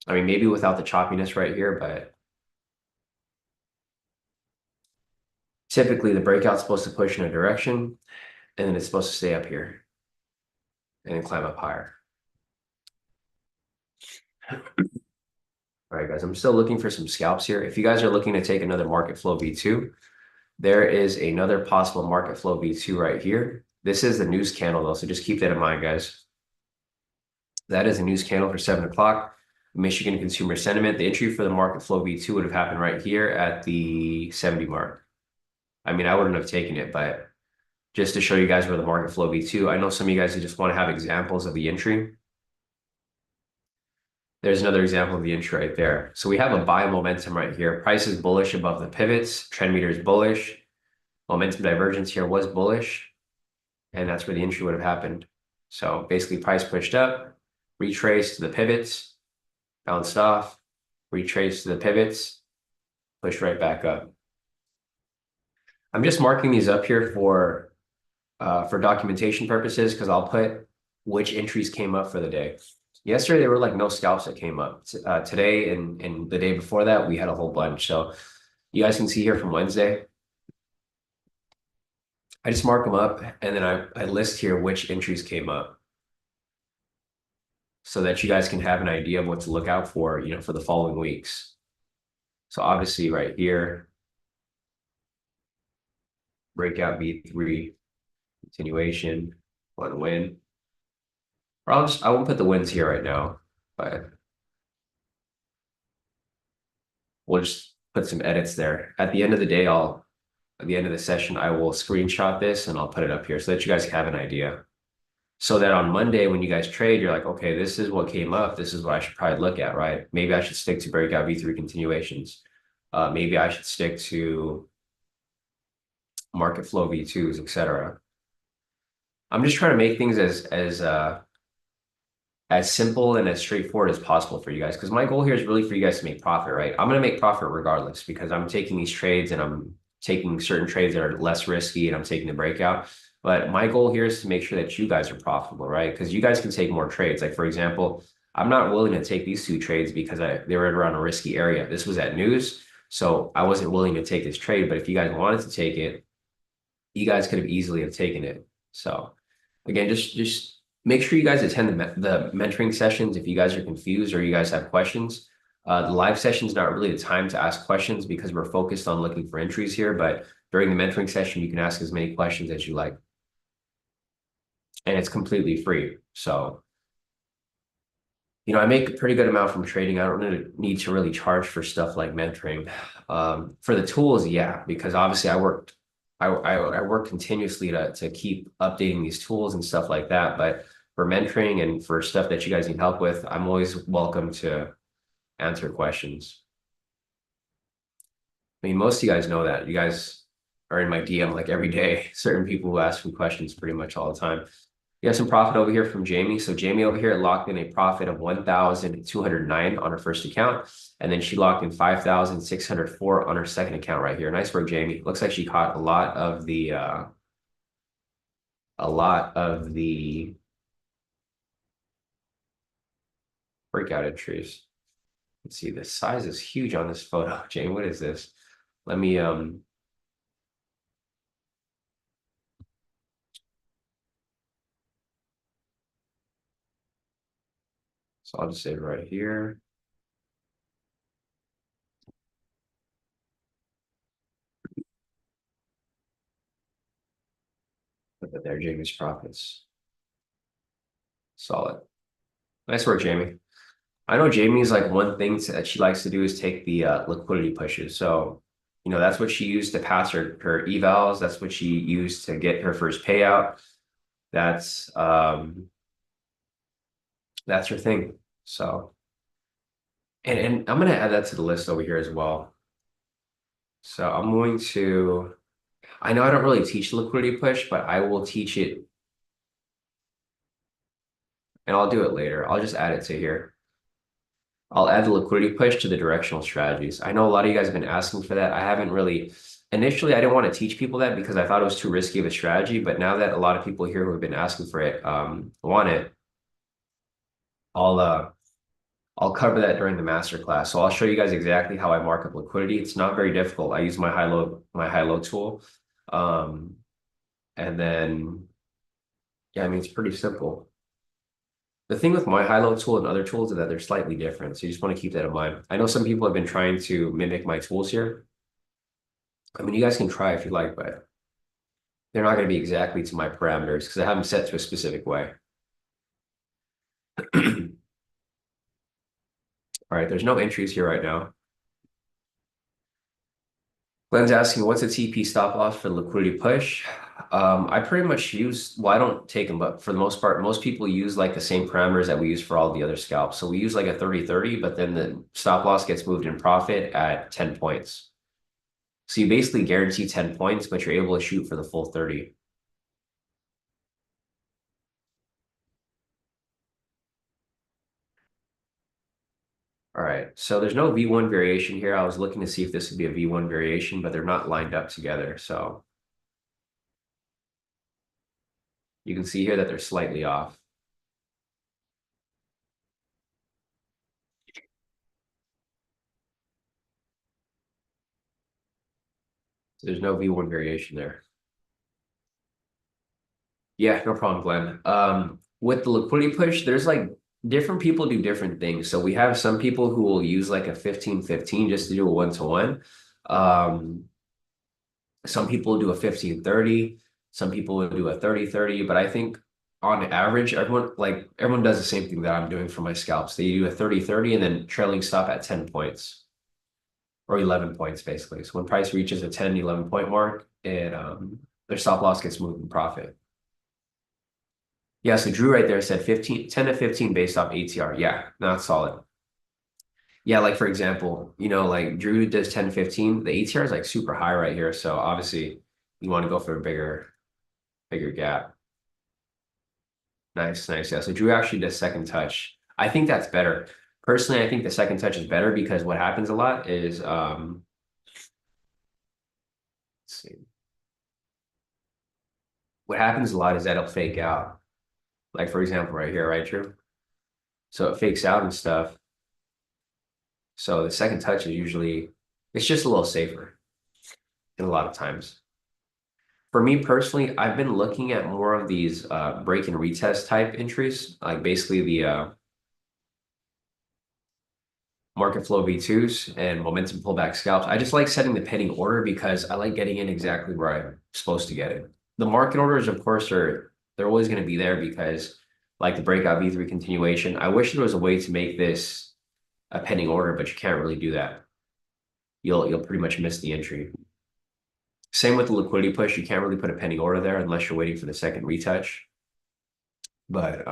I mean, maybe without the choppiness right here, but typically the breakout's supposed to push in a direction and then it's supposed to stay up here and then climb up higher. All right, guys, I'm still looking for some scalps here. If you guys are looking to take another market flow V2, there is another possible market flow V2 right here. This is the news candle though, so just keep that in mind, guys. That is a news candle for 7 o'clock. Michigan consumer sentiment. The entry for the market flow V2 would have happened right here at the 70 mark. I mean, I wouldn't have taken it, but just to show you guys where the market flow V2, I know some of you guys who just want to have examples of the entry. There's another example of the entry right there. So we have a buy momentum right here. Price is bullish above the pivots. Trend meter is bullish. Momentum divergence here was bullish. And that's where the entry would have happened. So basically price pushed up, retraced to the pivots, bounced off, retraced to the pivots, pushed right back up. I'm just marking these up here for documentation purposes because I'll put which entries came up for the day. Yesterday, there were like no scalps that came up. Today and the day before that, we had a whole bunch. So you guys can see here from Wednesday. I just mark them up and then I list here which entries came up so that you guys can have an idea of what to look out for, for the following weeks. So obviously right here, breakout V3, continuation, one win. Or I won't put the wins here right now, but we'll just put some edits there. At the end of the day, at the end of the session, I will screenshot this and I'll put it up here so that you guys have an idea. So that on Monday, when you guys trade, you're like, okay, this is what came up. This is what I should probably look at, right? Maybe I should stick to breakout V3 continuations. Maybe I should stick to market flow V2s, etc. I'm just trying to make things as simple and as straightforward as possible for you guys. Because my goal here is really for you guys to make profit, right? I'm going to make profit regardless because I'm taking these trades and I'm taking certain trades that are less risky and I'm taking the breakout. But my goal here is to make sure that you guys are profitable, right? Because you guys can take more trades. Like, for example, I'm not willing to take these 2 trades because they were around a risky area. This was at news. So I wasn't willing to take this trade. But if you guys wanted to take it, you guys could have easily have taken it. So again, just make sure you guys attend the mentoring sessions if you guys are confused or you guys have questions. The live session is not really the time to ask questions because we're focused on looking for entries here. But during the mentoring session, you can ask as many questions as you like. And it's completely free. So, I make a pretty good amount from trading. I don't really need to really charge for stuff like mentoring. For the tools, yeah, because obviously I work continuously to keep updating these tools and stuff like that. But for mentoring and for stuff that you guys need help with, I'm always welcome to answer questions. I mean, most of you guys know that. You guys are in my DM like every day. Certain people who ask me questions pretty much all the time. You have some profit over here from Jamie. So Jamie over here locked in a profit of 1,209 on her first account. And then she locked in 5,604 on her second account right here. Nice work, Jamie. Looks like she caught a lot of the breakout entries. Let's see, the size is huge on this photo. Jamie, what is this? Let me so I'll just say right here. Put that there, Jamie's profits. Solid. Nice work, Jamie. I know Jamie's like one thing that she likes to do is take the liquidity pushes. So, that's what she used to pass her evals. That's what she used to get her first payout. That's that's her thing. So, and I'm gonna add that to the list over here as well. So I'm going to, I know I don't really teach liquidity push, but I will teach it and I'll do it later. I'll just add it to here. I'll add the liquidity push to the directional strategies. I know a lot of you guys have been asking for that. I haven't really, initially, I didn't want to teach people that because I thought it was too risky of a strategy. But now that a lot of people here who have been asking for it want it, I'll I'll cover that during the master class. So I'll show you guys exactly how I mark up liquidity. It's not very difficult. I use my high-low tool. And then, yeah, I mean, it's pretty simple. The thing with my high-low tool and other tools is that they're slightly different. So you just want to keep that in mind. I know some people have been trying to mimic my tools here. I mean, you guys can try if you like, but they're not going to be exactly to my parameters because I have them set to a specific way. All right, there's no entries here right now. Glenn's asking, what's a TP stop loss for the liquidity push? I pretty much use, well, I don't take them, but for the most part, most people use like the same parameters that we use for all the other scalps. So we use like a 30-30, but then the stop loss gets moved in profit at 10 points. So you basically guarantee 10 points, but you're able to shoot for the full 30. All right, so there's no V1 variation here. I was looking to see if this would be a V1 variation, but they're not lined up together. So you can see here that they're slightly off. So there's no V1 variation there. Yeah, no problem, Glenn. With the liquidity push, there's like different people do different things. So we have some people who will use like a 15-15 just to do a one-to-one. Some people do a 15-30. Some people will do a 30-30. But I think on average, everyone does the same thing that I'm doing for my scalps. They do a 30-30 and then trailing stop at 10 points or 11 points, basically. So when price reaches a 10, 11 point mark, their stop loss gets moved in profit. Yeah, so Drew right there said 10 to 15 based off ATR. Yeah, not solid. Yeah, like for example, like Drew does 10 to 15. The ATR is like super high right here. So obviously you want to go for a bigger gap. Nice, nice. Yeah. So Drew actually does second touch. I think that's better. Personally, I think the second touch is better because what happens a lot is let's see. What happens a lot is that it'll fake out. Like for example, right here, right, Drew? So it fakes out and stuff. So the second touch is usually it's just a little safer in a lot of times. For me personally, I've been looking at more of these break and retest type entries, like basically the market flow V2s and momentum pullback scalps. I just like setting the pending order because I like getting in exactly where I'm supposed to get it. The market orders, of course, they're always going to be there because like the breakout V3 continuation. I wish there was a way to make this a pending order, but you can't really do that. You'll pretty much miss the entry. Same with the liquidity push. You can't really put a pending order there unless you're waiting for the second retouch. But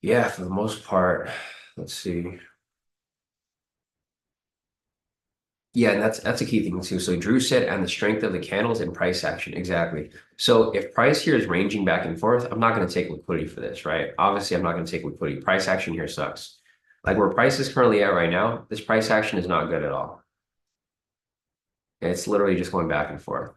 yeah, for the most part, let's see. Yeah, and that's a key thing too. So Drew said, and the strength of the candles and price action. Exactly. So if price here is ranging back and forth, I'm not going to take liquidity for this, right? Obviously, I'm not going to take liquidity. Price action here sucks. Like where price is currently at right now, this price action is not good at all. It's literally just going back and forth.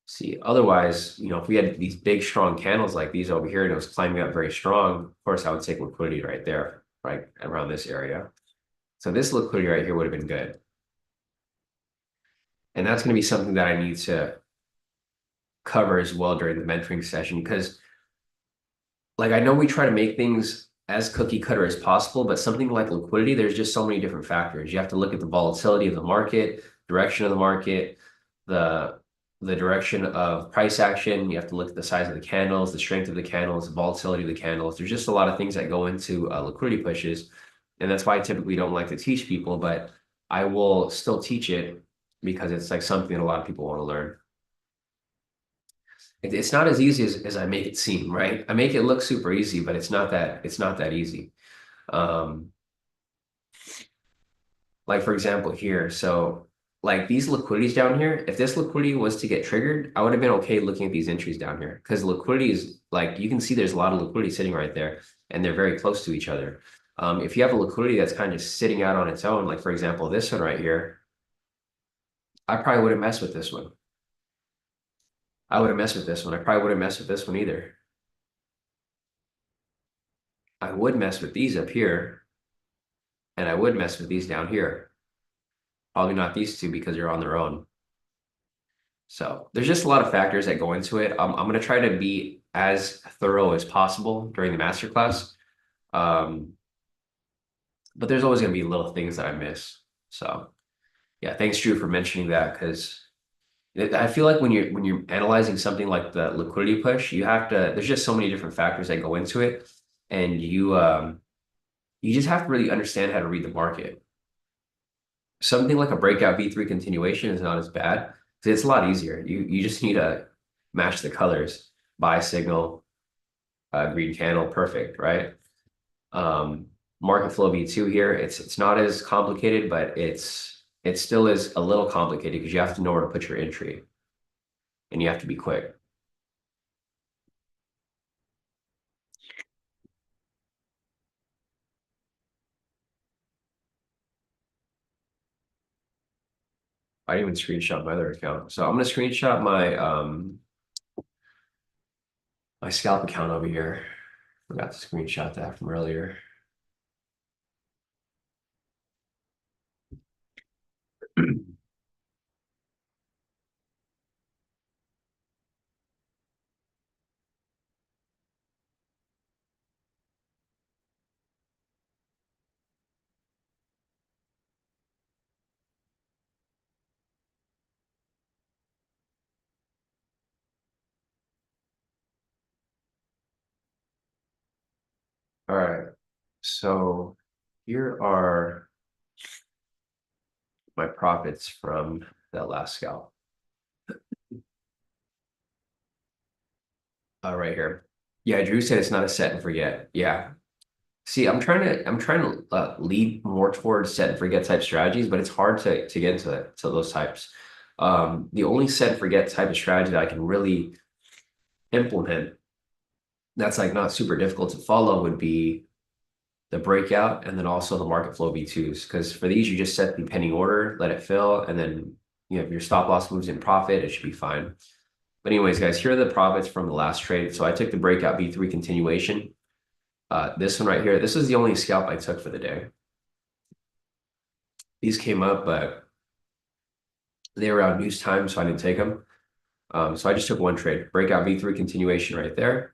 See, otherwise, if we had these big, strong candles like these over here and it was climbing up very strong, of course, I would take liquidity right there, right around this area. So this liquidity right here would have been good. And that's going to be something that I need to cover as well during the mentoring session because like I know we try to make things as cookie cutter as possible, but something like liquidity, there's just so many different factors. You have to look at the volatility of the market, direction of the market, the the direction of price action. You have to look at the size of the candles, the strength of the candles, the volatility of the candles. There's just a lot of things that go into liquidity pushes, and that's why I typically don't like to teach people, but I will still teach it because it's like something that a lot of people want to learn. It's not as easy as I make it seem, right? I make it look super easy, but it's not that easy. Um, like for example here, so like these liquidities down here, if this liquidity was to get triggered, I would have been okay looking at these entries down here because liquidity is like you can see there's a lot of liquidity sitting right there and they're very close to each other. If you have a liquidity that's kind of sitting out on its own, like for example, this one right here, I probably wouldn't mess with this one. I would have messed with this one. I probably wouldn't mess with this one either. I would mess with these up here, and I would mess with these down here. Probably not these two because they're on their own. So there's just a lot of factors that go into it. I'm going to try to be as thorough as possible during the masterclass. Um, but there's always going to be little things that I miss. So yeah, thanks, Drew, for mentioning that because I feel like when you're analyzing something like the liquidity push, you have to. There's just so many different factors that go into it, and you just have to really understand how to read the market. Something like a breakout V3 continuation is not as bad because it's a lot easier. You just need to match the colors, buy signal, green candle, perfect, right? Um, Market flow V2 here, it's not as complicated, but it still is a little complicated because you have to know where to put your entry and you have to be quick. I didn't even screenshot my other account. So I'm gonna screenshot my scalp account over here. Forgot to screenshot that from earlier. All right. So here are my profits from that last scalp. Right here. Yeah, Drew said it's not a set and forget. Yeah. See, I'm trying to lead more towards set and forget type strategies, but it's hard to get to those types. The only set and forget type of strategy that I can really implement that's like not super difficult to follow would be the breakout and then also the market flow V2s. Because for these, you just set the pending order, let it fill, and then if your stop loss moves in profit, it should be fine. But anyways, guys, here are the profits from the last trade. So I took the breakout V3 continuation. This one right here, this is the only scalp I took for the day. These came up, but they were around news time, so I didn't take them. So I just took one trade, breakout V3 continuation right there.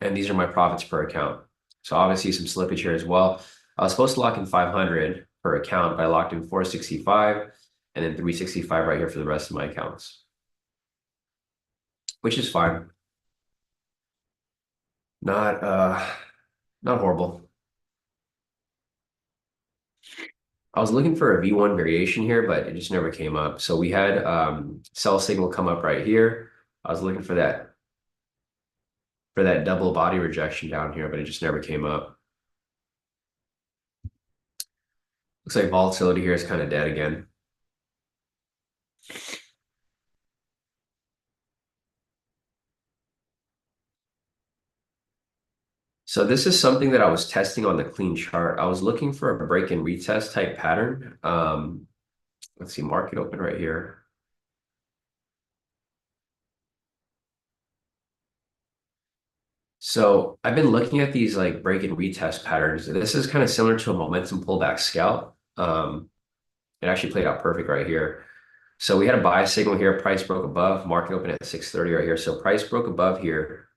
And these are my profits per account. So obviously some slippage here as well. I was supposed to lock in 500 per account, but I locked in 465 and then 365 right here for the rest of my accounts, which is fine. Not not horrible. I was looking for a V1 variation here, but it just never came up. So we had sell signal come up right here. I was looking for that double body rejection down here, but it just never came up. Looks like volatility here is kind of dead again. So this is something that I was testing on the clean chart. I was looking for a break and retest type pattern. Let's see, market open right here. So I've been looking at these like break and retest patterns. This is kind of similar to a momentum pullback scalp. It actually played out perfect right here. So we had a buy signal here. Price broke above. Market opened at 630 right here. So price broke above here.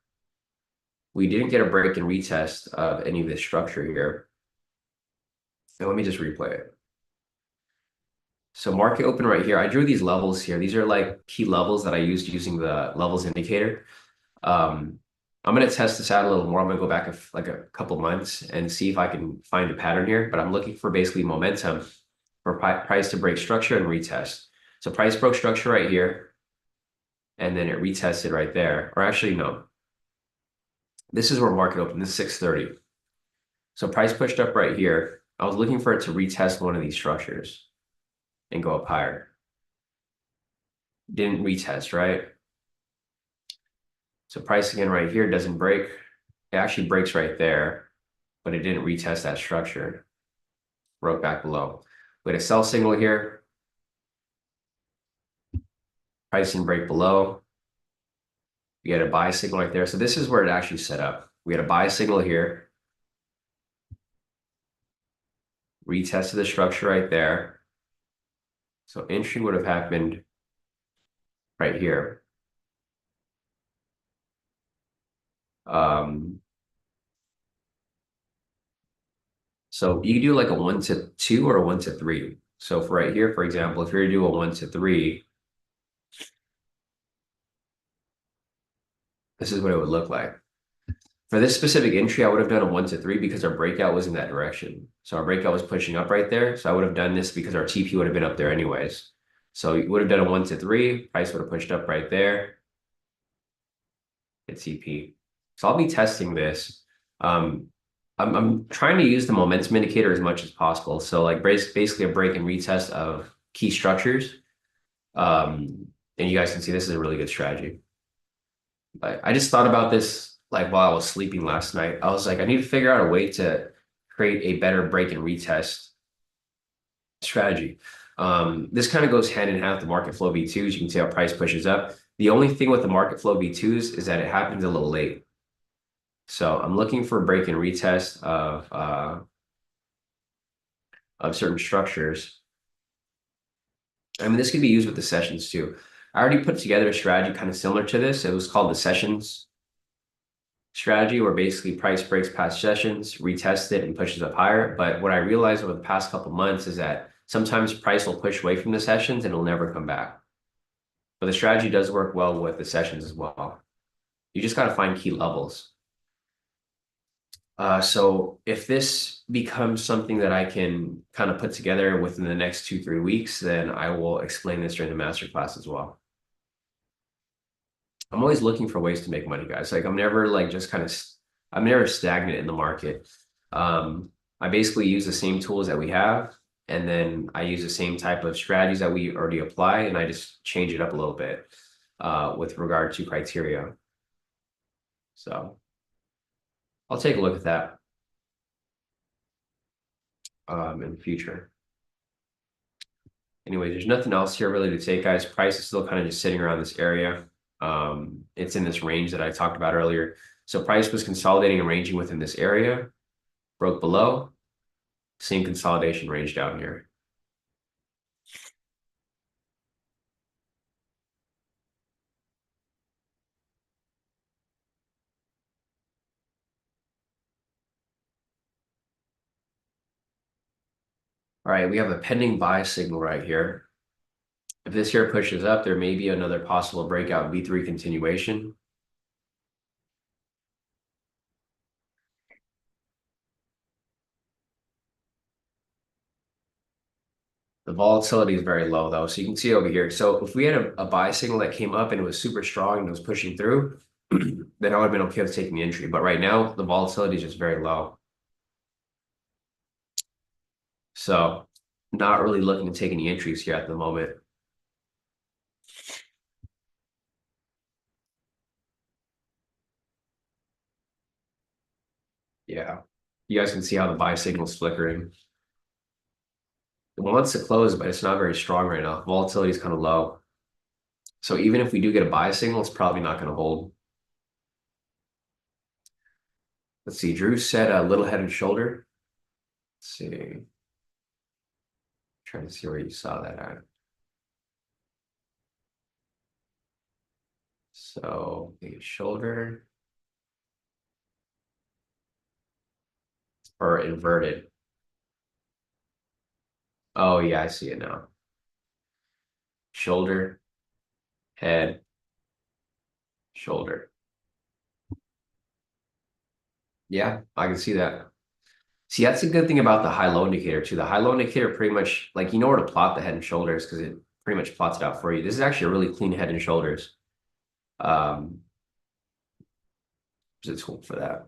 We didn't get a break and retest of any of this structure here. And let me just replay it. So market open right here. I drew these levels here. These are like key levels that I used using the levels indicator. I'm going to test this out a little more. I'm going to go back like a couple months and see if I can find a pattern here. But I'm looking for basically momentum for price to break structure and retest. So price broke structure right here, and then it retested right there. Or actually, no. This is where market opened. This is 630. So price pushed up right here. I was looking for it to retest one of these structures and go up higher. Didn't retest, right? So price again right here doesn't break. It actually breaks right there, but it didn't retest that structure. Broke back below. We had a sell signal here. Price didn't break below. We had a buy signal right there. So this is where it actually set up. We had a buy signal here. Retested the structure right there. So entry would have happened right here. So you can do like a 1 to 2 or a 1 to 3. So for right here, for example, if you're to do a 1 to 3, this is what it would look like. For this specific entry, I would have done a 1 to 3 because our breakout was in that direction. So our breakout was pushing up right there. So I would have done this because our TP would have been up there anyways. So you would have done a 1 to 3. Price would have pushed up right there. Hit TP. So I'll be testing this. I'm trying to use the momentum indicator as much as possible. So like basically a break and retest of key structures. And you guys can see this is a really good strategy. But I just thought about this like while I was sleeping last night. I was like, I need to figure out a way to create a better break and retest strategy. This kind of goes hand in hand with the market flow V2s. You can see how price pushes up. The only thing with the market flow V2s is that it happens a little late. So I'm looking for a break and retest of certain structures. I mean, this can be used with the sessions too. I already put together a strategy kind of similar to this. It was called the sessions strategy, where basically price breaks past sessions, retests it, and pushes up higher. But what I realized over the past couple months is that sometimes price will push away from the sessions and it'll never come back. But the strategy does work well with the sessions as well. You just got to find key levels. So if this becomes something that I can kind of put together within the next 2-3 weeks, then I will explain this during the masterclass as well. I'm always looking for ways to make money, guys. Like I'm never like just kind of, I'm never stagnant in the market. I basically use the same tools that we have, and then I use the same type of strategies that we already apply, and I just change it up a little bit with regard to criteria. So I'll take a look at that in the future. Anyway, there's nothing else here really to take, guys. Price is still kind of just sitting around this area. It's in this range that I talked about earlier. So price was consolidating and ranging within this area, broke below, same consolidation range down here. All right, we have a pending buy signal right here. If this here pushes up, there may be another possible breakout V3 continuation. The volatility is very low though. So you can see over here. So if we had a buy signal that came up and it was super strong and it was pushing through, then I would have been okay with taking the entry. But right now, the volatility is just very low. So not really looking to take any entries here at the moment. Yeah. You guys can see how the buy signal is flickering. It wants to close, but it's not very strong right now. Volatility is kind of low. So even if we do get a buy signal, it's probably not going to hold. Let's see. Drew said a little head and shoulder. Let's see. Trying to see where you saw that at. So make it shoulder or inverted. Oh yeah, I see it now. Shoulder, head, shoulder. Yeah, I can see that. See, that's a good thing about the high-low indicator too. The high-low indicator pretty much like you know where to plot the head and shoulders because it pretty much plots it out for you. This is actually a really clean head and shoulders. Um, it's a tool for that.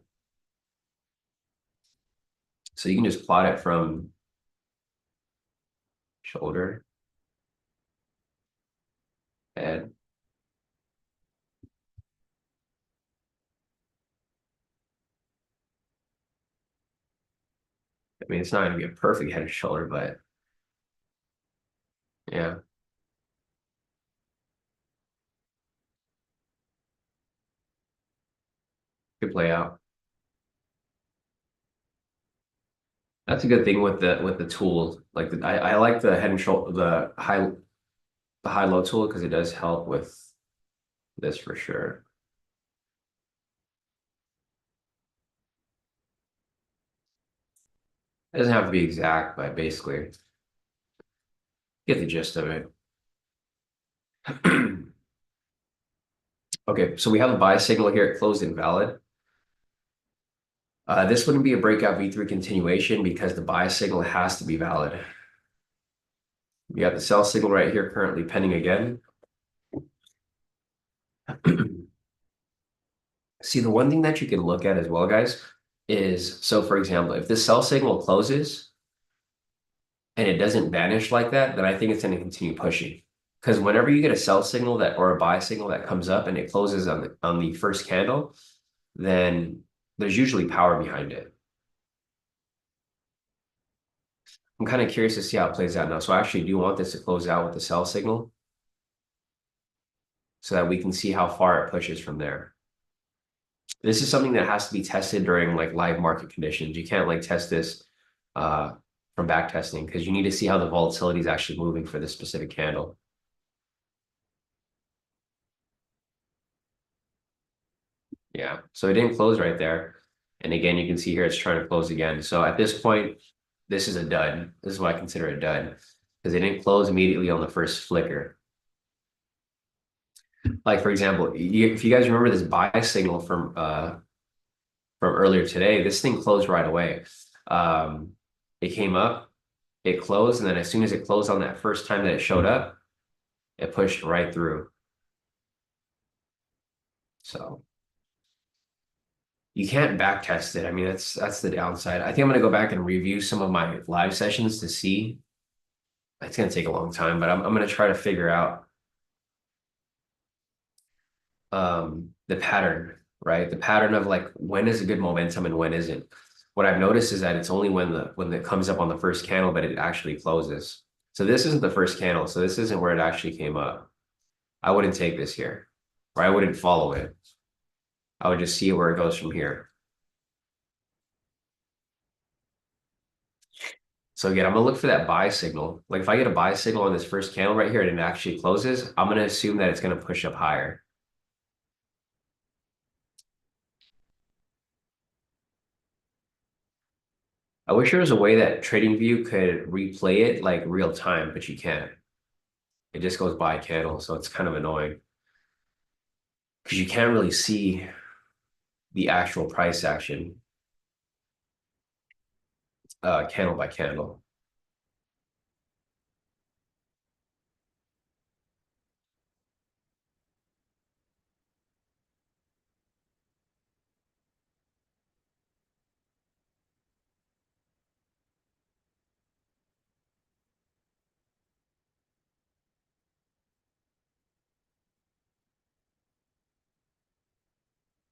So you can just plot it from shoulder, head. I mean, it's not going to be a perfect head and shoulder, but yeah, could play out. That's a good thing with the tool. Like I like the head and shoulder, the high low tool because it does help with this for sure. It doesn't have to be exact, but basically get the gist of it. Okay, so we have a buy signal here. It closed invalid. This wouldn't be a breakout V3 continuation because the buy signal has to be valid. We got the sell signal right here currently pending again. See, the one thing that you can look at as well, guys, is so for example, if the sell signal closes and it doesn't vanish like that, then I think it's going to continue pushing. Because whenever you get a sell signal that or a buy signal that comes up and it closes on the first candle, then there's usually power behind it. I'm kind of curious to see how it plays out now. So I actually do want this to close out with the sell signal so that we can see how far it pushes from there. This is something that has to be tested during like live market conditions. You can't like test this uh, from back testing because you need to see how the volatility is actually moving for this specific candle. Yeah, so it didn't close right there. And again, you can see here it's trying to close again. So at this point, this is a dud. This is what I consider a dud because it didn't close immediately on the first flicker. Like for example, if you guys remember this buy signal from earlier today, this thing closed right away. It came up, it closed, and then as soon as it closed on that first time that it showed up, it pushed right through. So you can't back test it. I mean, that's the downside. I think I'm gonna go back and review some of my live sessions to see. It's gonna take a long time, but I'm gonna try to figure out the pattern, right? The pattern of like when is a good momentum and when isn't. What I've noticed is that it's only when it comes up on the first candle, but it actually closes. So this isn't the first candle, so this isn't where it actually came up. I wouldn't take this here, or I wouldn't follow it. I would just see where it goes from here. So again, I'm gonna look for that buy signal. Like if I get a buy signal on this first candle right here and it actually closes, I'm gonna assume that it's gonna push up higher. I wish there was a way that TradingView could replay it like real time, but you can't. It just goes by candle, so it's kind of annoying because you can't really see the actual price action candle by candle.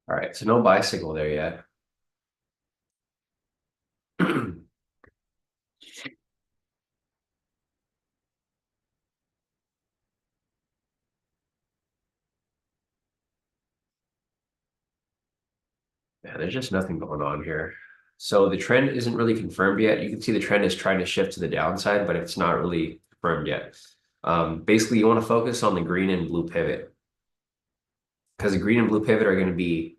All right, so no buy signal there yet. Man, there's just nothing going on here. So the trend isn't really confirmed yet. You can see the trend is trying to shift to the downside, but it's not really confirmed yet. Basically, you want to focus on the green and blue pivot because the green and blue pivot are going to be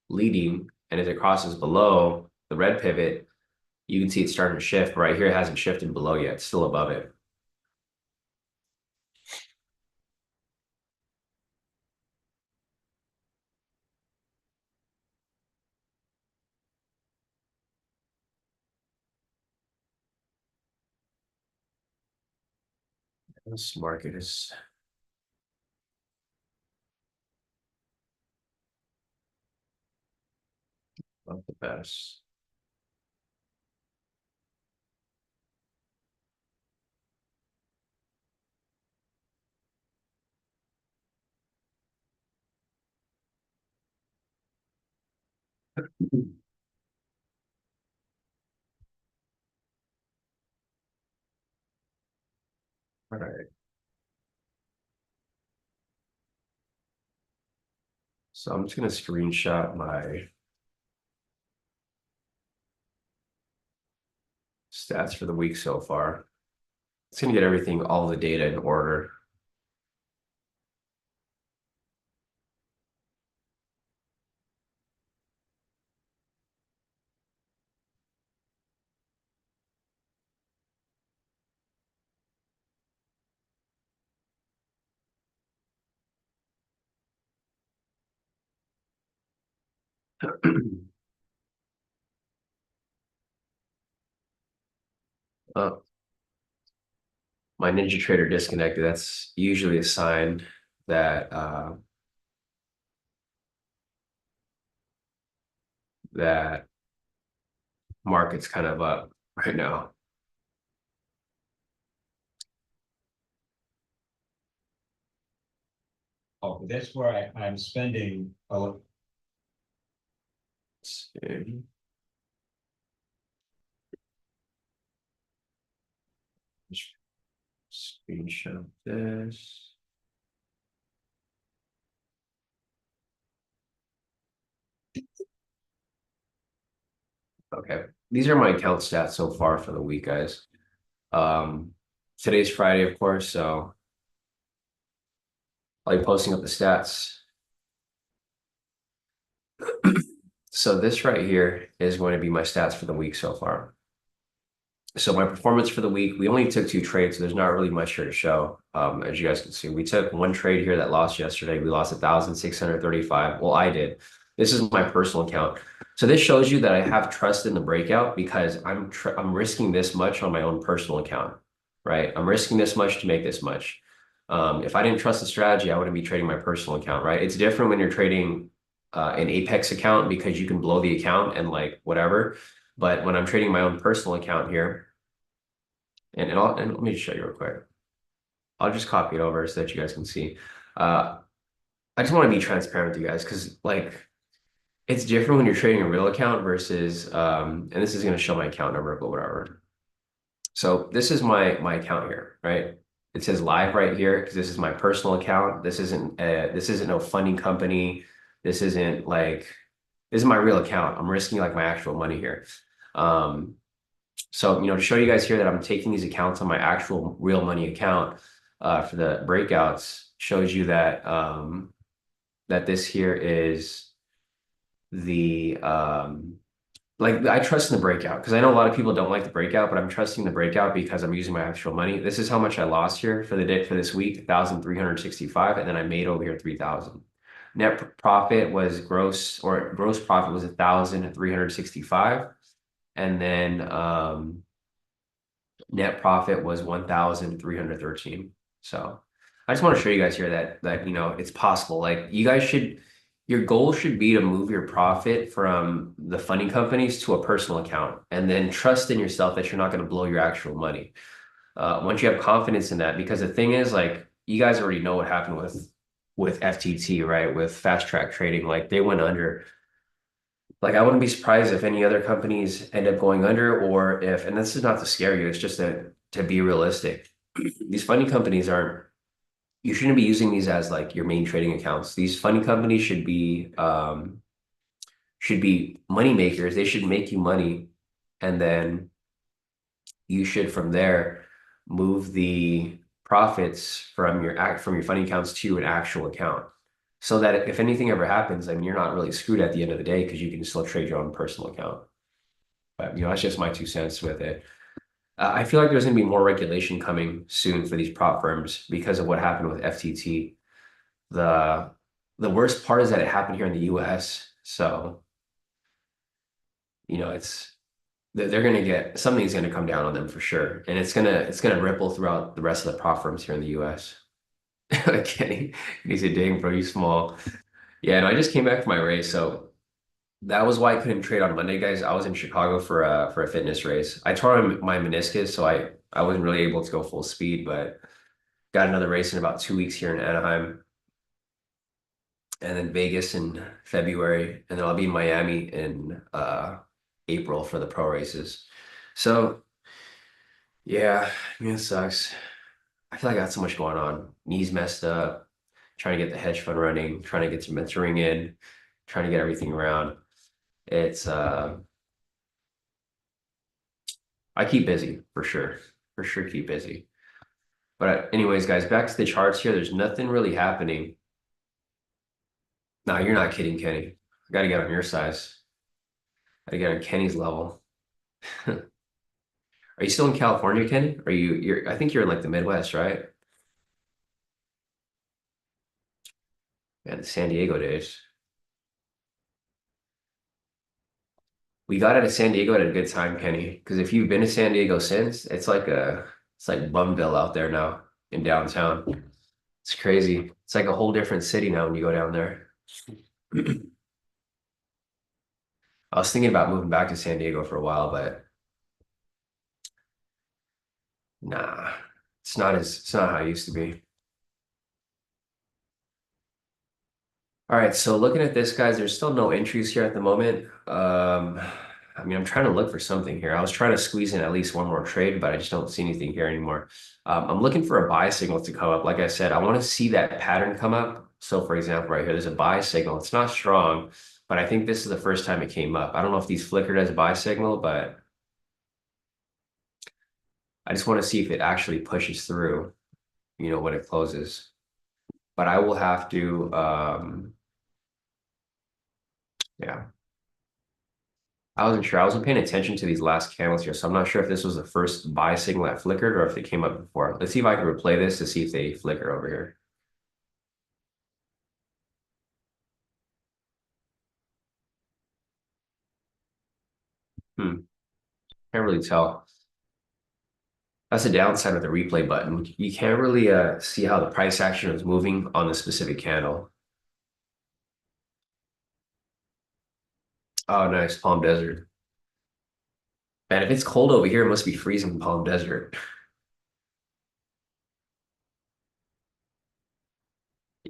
leading, and as it crosses below the red pivot, you can see it's starting to shift. Right here, it hasn't shifted below yet. It's still above it. This market is not the best. All right. So I'm just going to screenshot my stats for the week so far. It's going to get everything, all the data in order. Oh, my Ninja Trader disconnected. That's usually a sign that that market's kind of up right now. Oh, that's where I'm spending a Let's see. Just screenshot this. Okay, these are my account stats so far for the week, guys. Um, Today's Friday, of course, so I'll be posting up the stats. So this right here is going to be my stats for the week so far. So my performance for the week, we only took 2 trades, so there's not really much here to show. As you guys can see, we took one trade here that lost yesterday. We lost 1,635. Well, I did. This is my personal account. So this shows you that I have trust in the breakout because I'm risking this much on my own personal account, right? I'm risking this much to make this much. If I didn't trust the strategy, I wouldn't be trading my personal account, right? It's different when you're trading an Apex account because you can blow the account and like whatever. But when I'm trading my own personal account here, and let me just show you real quick. I'll just copy it over so that you guys can see. I just want to be transparent with you guys because like it's different when you're trading a real account versus and this is going to show my account number, but whatever. So this is my account here, right? It says live right here because this is my personal account. This isn't no funding company. This isn't like this is my real account. I'm risking like my actual money here. Um, So, to show you guys here that I'm taking these accounts on my actual real money account for the breakouts shows you that that this here is the like I trust in the breakout because I know a lot of people don't like the breakout, but I'm trusting the breakout because I'm using my actual money. This is how much I lost here for the day for this week, 1,365, and then I made over here 3,000. Net profit was gross profit was 1,365, and then net profit was 1,313. So I just want to show you guys here that it's possible. Like your goal should be to move your profit from the funding companies to a personal account and then trust in yourself that you're not going to blow your actual money. Once you have confidence in that, because the thing is like you guys already know what happened with FTT, right? With fast track trading, like they went under. Like I wouldn't be surprised if any other companies end up going under, or if, and this is not to scare you, it's just to be realistic. These funding companies aren't, you shouldn't be using these as like your main trading accounts. These funding companies should be should be money makers. They should make you money, and then you should from there move the profits from your funding accounts to an actual account. So that if anything ever happens, I mean, you're not really screwed at the end of the day because you can still trade your own personal account. But that's just my 2 cents with it. I feel like there's going to be more regulation coming soon for these prop firms because of what happened with FTT. The the worst part is that it happened here in the US. So, it's they're going to get something's going to come down on them for sure. And it's gonna ripple throughout the rest of the prop firms here in the US. Kenny, he said, dang, bro, you small. Yeah, no, I just came back from my race. So that was why I couldn't trade on Monday, guys. I was in Chicago for a fitness race. I tore my meniscus, so I wasn't really able to go full speed, but got another race in about 2 weeks here in Anaheim, and then Vegas in February, and then I'll be in Miami in April for the pro races. So yeah, I mean, it sucks. I feel like I got so much going on. Knees messed up, trying to get the hedge fund running, trying to get some mentoring in, trying to get everything around. It's I keep busy for sure. For sure keep busy. But anyways, guys, back to the charts here. There's nothing really happening. No, you're not kidding, Kenny. I gotta get on your size. I gotta get on Kenny's level. Are you still in California, Kenny? I think you're in like the Midwest, right? Yeah, the San Diego days. We got out of San Diego at a good time, Kenny. Because if you've been to San Diego since, it's like Bumville out there now in downtown. It's crazy. It's like a whole different city now when you go down there. I was thinking about moving back to San Diego for a while, but nah, it's not how it used to be. All right, so looking at this, guys, there's still no entries here at the moment. I mean, I'm trying to look for something here. I was trying to squeeze in at least one more trade, but I just don't see anything here anymore. I'm looking for a buy signal to come up. Like I said, I want to see that pattern come up. So, for example, right here, there's a buy signal. It's not strong, but I think this is the first time it came up. I don't know if these flickered as a buy signal, but I just want to see if it actually pushes through, when it closes. But I will have to, yeah. I wasn't sure. I wasn't paying attention to these last candles here, so I'm not sure if this was the first buy signal that flickered or if they came up before. Let's see if I can replay this to see if they flicker over here. Hmm. Can't really tell. That's the downside of the replay button. You can't really see how the price action is moving on the specific candle. Oh, nice. Palm Desert. Man, if it's cold over here, it must be freezing in Palm Desert.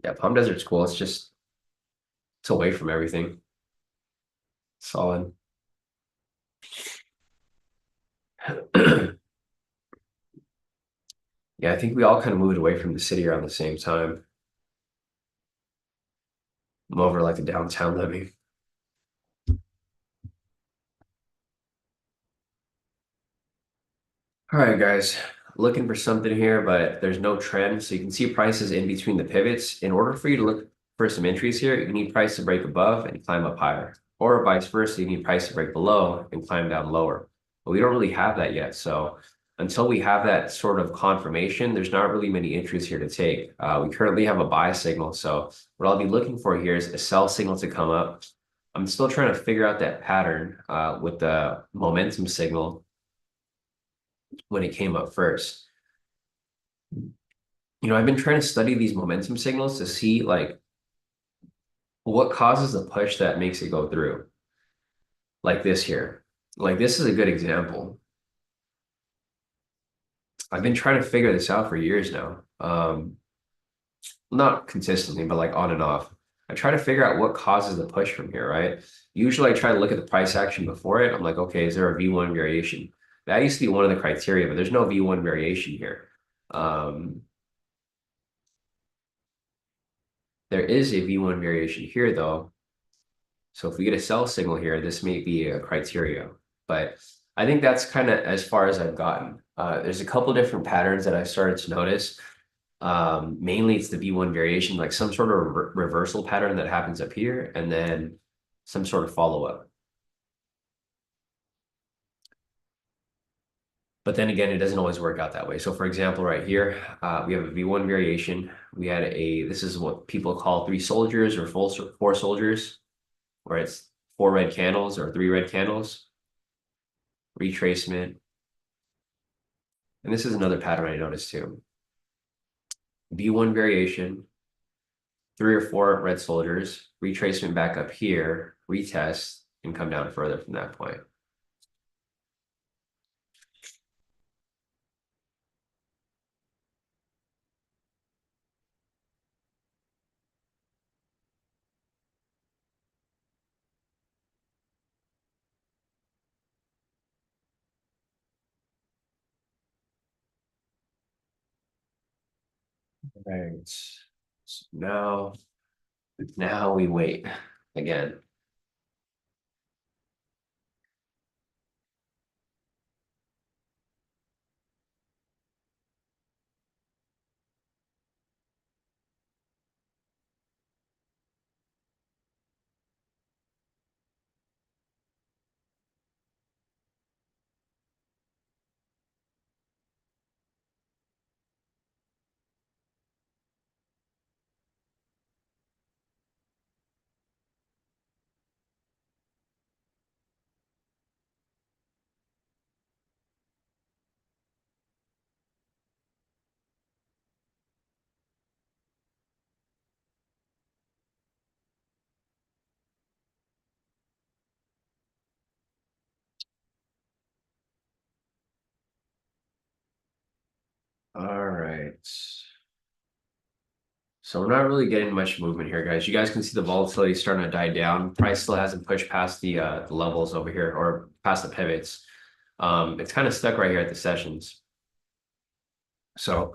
Yeah, Palm Desert's cool. It's away from everything. Solid. Yeah, I think we all kind of moved away from the city around the same time. I'm over like the downtown living. All right, guys, looking for something here, but there's no trend. So you can see prices in between the pivots. In order for you to look for some entries here, you need price to break above and climb up higher, or vice versa, you need price to break below and climb down lower. But we don't really have that yet. So until we have that sort of confirmation, there's not really many entries here to take. We currently have a buy signal. So what I'll be looking for here is a sell signal to come up. I'm still trying to figure out that pattern with the momentum signal when it came up first. I've been trying to study these momentum signals to see like what causes the push that makes it go through. Like this here. Like this is a good example. I've been trying to figure this out for years now. Not consistently, but like on and off. I try to figure out what causes the push from here, right? Usually I try to look at the price action before it. I'm like, okay, is there a V1 variation? That used to be one of the criteria, but there's no V1 variation here. There is a V1 variation here though. So if we get a sell signal here, this may be a criteria, but I think that's kind of as far as I've gotten. There's a couple different patterns that I started to notice. Mainly it's the V1 variation, like some sort of reversal pattern that happens up here, and then some sort of follow-up. But then again, it doesn't always work out that way. So for example, right here, we have a V1 variation. We had this is what people call three soldiers or four soldiers, where it's four red candles or three red candles, retracement. And this is another pattern I noticed too. V1 variation, three or four red soldiers, retracement back up here, retest, and come down further from that point. Right. So now we wait again. All right. So we're not really getting much movement here, guys. You guys can see the volatility starting to die down. Price still hasn't pushed past the levels over here or past the pivots. It's kind of stuck right here at the sessions. So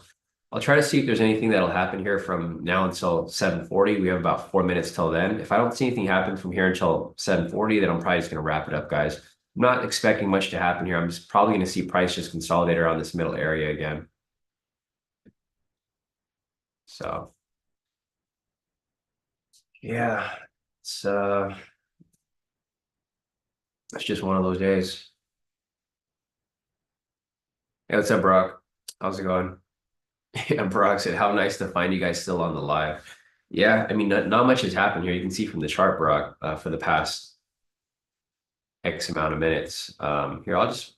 I'll try to see if there's anything that'll happen here from now until 7:40. We have about 4 minutes till then. If I don't see anything happen from here until 7:40, then I'm probably just going to wrap it up, guys. I'm not expecting much to happen here. I'm just probably going to see price just consolidate around this middle area again. So yeah, it's just one of those days. Hey, what's up, Brock? How's it going? Yeah, Brock said, how nice to find you guys still on the live. Yeah, I mean, not much has happened here. You can see from the chart, Brock, for the past X amount of minutes. Here, I'll just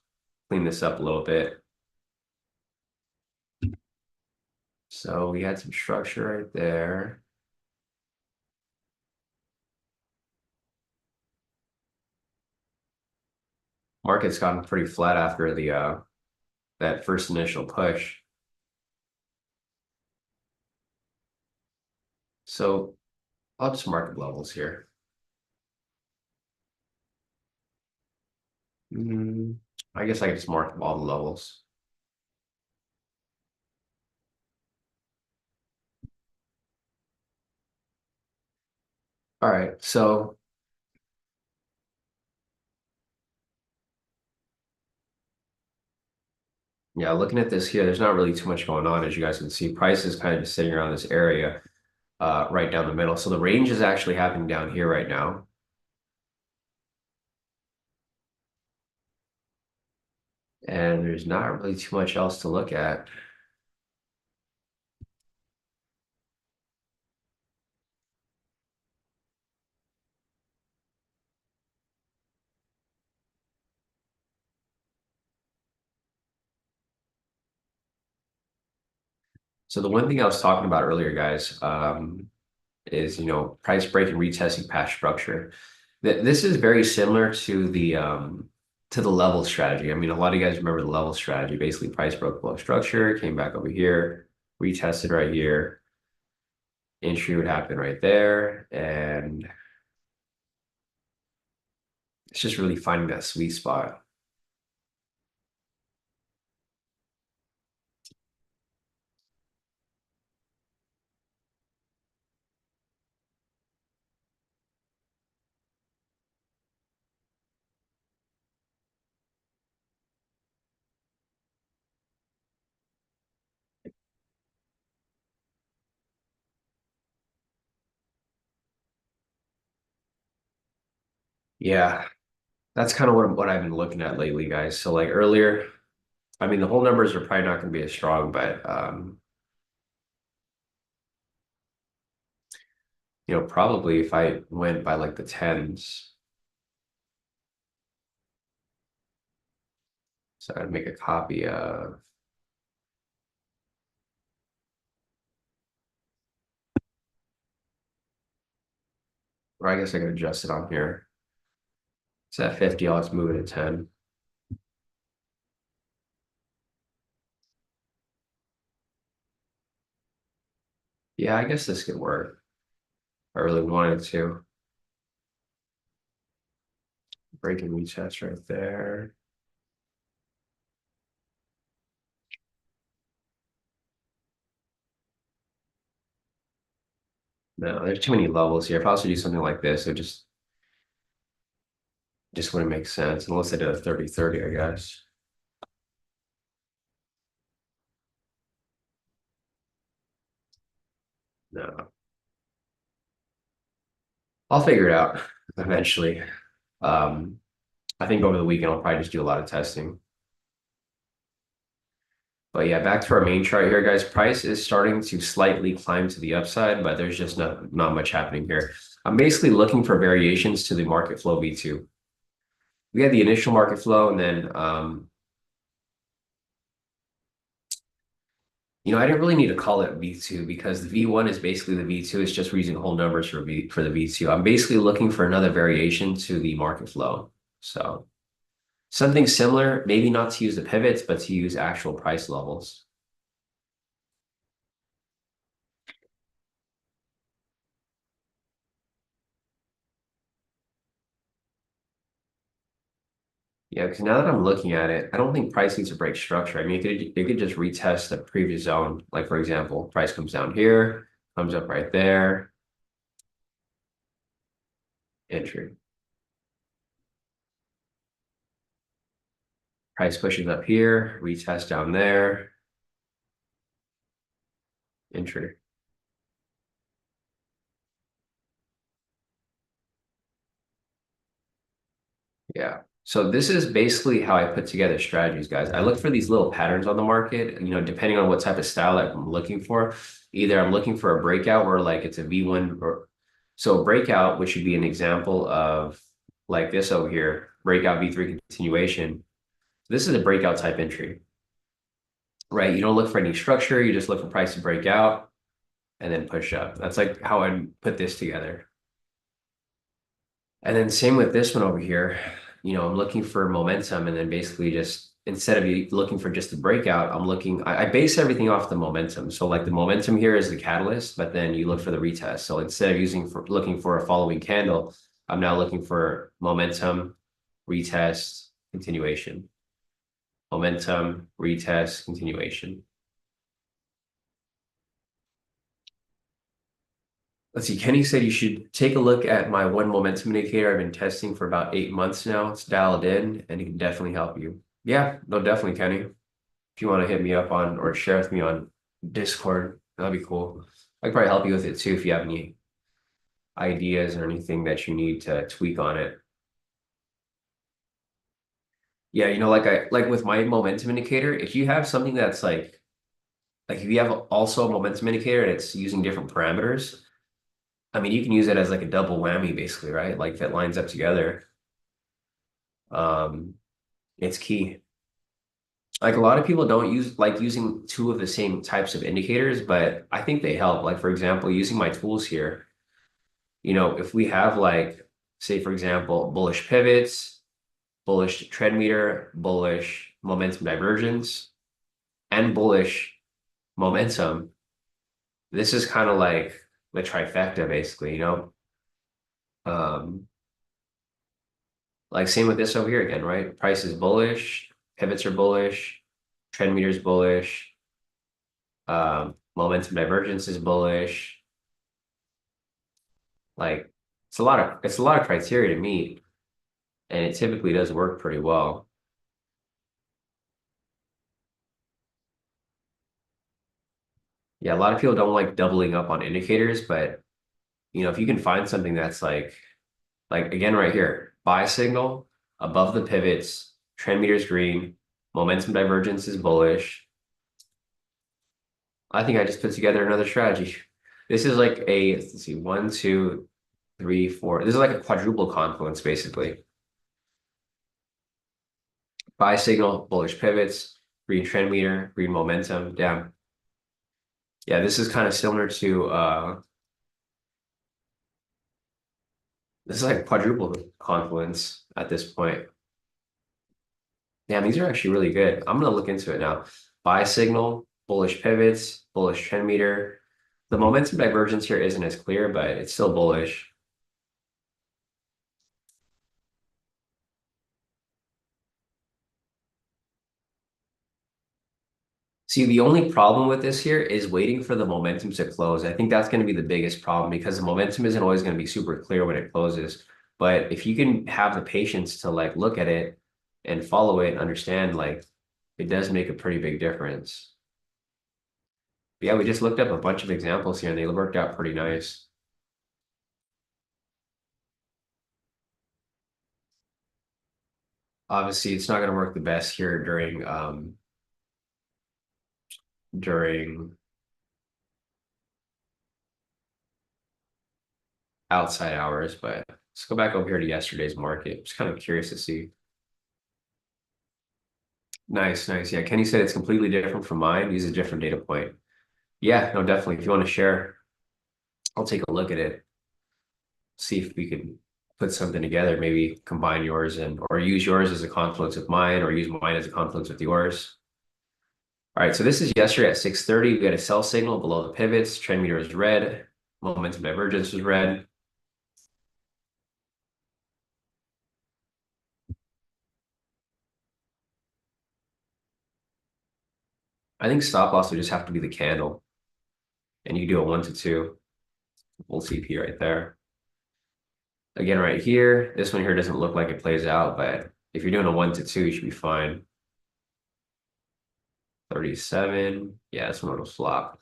clean this up a little bit. So we had some structure right there. Market's gotten pretty flat after the that first initial push. So I'll just market levels here. I guess I can just mark all the levels. All right, so yeah, looking at this here, there's not really too much going on. As you guys can see, price is kind of just sitting around this area, right down the middle. So the range is actually happening down here right now. And there's not really too much else to look at. So the one thing I was talking about earlier, guys, is price break and retesting past structure. This is very similar to the level strategy. I mean, a lot of you guys remember the level strategy. Basically, price broke below structure, came back over here, retested right here. Entry would happen right there, and it's just really finding that sweet spot. Yeah, that's kind of what I've been looking at lately, guys. So like earlier, I mean, the whole numbers are probably not going to be as strong, but probably if I went by like the tens, so I'd make a copy of, or I guess I could adjust it on here. It's at 50, I'll just move it to 10. Yeah, I guess this could work. If I really wanted to. Break and retest right there. No, there's too many levels here. If I also do something like this, it just wouldn't make sense unless I did a 30-30, I guess. No, I'll figure it out eventually. Um, I think over the weekend I'll probably just do a lot of testing. But yeah, back to our main chart here, guys. Price is starting to slightly climb to the upside, but there's just not much happening here. I'm basically looking for variations to the market flow V2. We had the initial market flow, and then I didn't really need to call it V2 because the V1 is basically the V2. It's just we're using whole numbers for the V2. I'm basically looking for another variation to the market flow. So something similar, maybe not to use the pivots, but to use actual price levels. Yeah, because now that I'm looking at it, I don't think price needs to break structure. I mean, it could just retest the previous zone. Like for example, price comes down here, comes up right there, entry. Price pushes up here, retest down there, entry. Yeah. So this is basically how I put together strategies, guys. I look for these little patterns on the market, depending on what type of style that I'm looking for. Either I'm looking for a breakout where like it's a V1 or so a breakout, which should be an example of like this over here, breakout V3 continuation. This is a breakout type entry, right? You don't look for any structure, you just look for price to break out and then push up. That's like how I put this together. And then same with this one over here. I'm looking for momentum and then basically just instead of you looking for just a breakout, I base everything off the momentum. So like the momentum here is the catalyst, but then you look for the retest. So instead of looking for a following candle, I'm now looking for momentum, retest, continuation. Momentum, retest, continuation. Let's see, Kenny said you should take a look at my one momentum indicator I've been testing for about 8 months now. It's dialed in and it can definitely help you. Yeah, no, definitely, Kenny. If you want to hit me up on or share with me on Discord, that'd be cool. I could probably help you with it too if you have any ideas or anything that you need to tweak on it. Yeah, like with my momentum indicator, if you have something that's like if you have also a momentum indicator and it's using different parameters, I mean, you can use it as like a double whammy, basically, right? Like if it lines up together, um, it's key. Like a lot of people don't like using two of the same types of indicators, but I think they help. Like for example, using my tools here, if we have like, say for example, bullish pivots, bullish trend meter, bullish momentum divergence, and bullish momentum, this is kind of like the trifecta, basically. Um, Like same with this over here again, right? Price is bullish, pivots are bullish, trend meter is bullish, momentum divergence is bullish. Like it's a lot of criteria to meet, and it typically does work pretty well. Yeah, a lot of people don't like doubling up on indicators, but if you can find something that's like again right here, buy signal above the pivots, trend meter is green, momentum divergence is bullish. I think I just put together another strategy. This is like a, let's see, 1, 2, 3, 4. This is like a quadruple confluence, basically. Buy signal, bullish pivots, green trend meter, green momentum. Damn. Yeah, this is kind of similar to this is like quadruple confluence at this point. Damn, these are actually really good. I'm gonna look into it now. Buy signal, bullish pivots, bullish trend meter. The momentum divergence here isn't as clear, but it's still bullish. See, the only problem with this here is waiting for the momentum to close. I think that's going to be the biggest problem because the momentum isn't always going to be super clear when it closes. But if you can have the patience to like look at it and follow it and understand, like it does make a pretty big difference. But yeah, we just looked up a bunch of examples here and they worked out pretty nice. Obviously, it's not going to work the best here during outside hours, but let's go back over here to yesterday's market. Just kind of curious to see. Nice, nice. Yeah, Kenny said it's completely different from mine. Use a different data point. Yeah, no, definitely. If you want to share, I'll take a look at it. See if we can put something together. Maybe combine yours and or use yours as a confluence with mine, or use mine as a confluence with yours. All right, so this is yesterday at 6:30. We had a sell signal below the pivots. Trend meter is red. Momentum divergence is red. I think stop loss would just have to be the candle, and you do a 1 to 2. Full CP right there. Again, right here, this one here doesn't look like it plays out, but if you're doing a 1 to 2, you should be fine. 37. Yeah, this one will flop.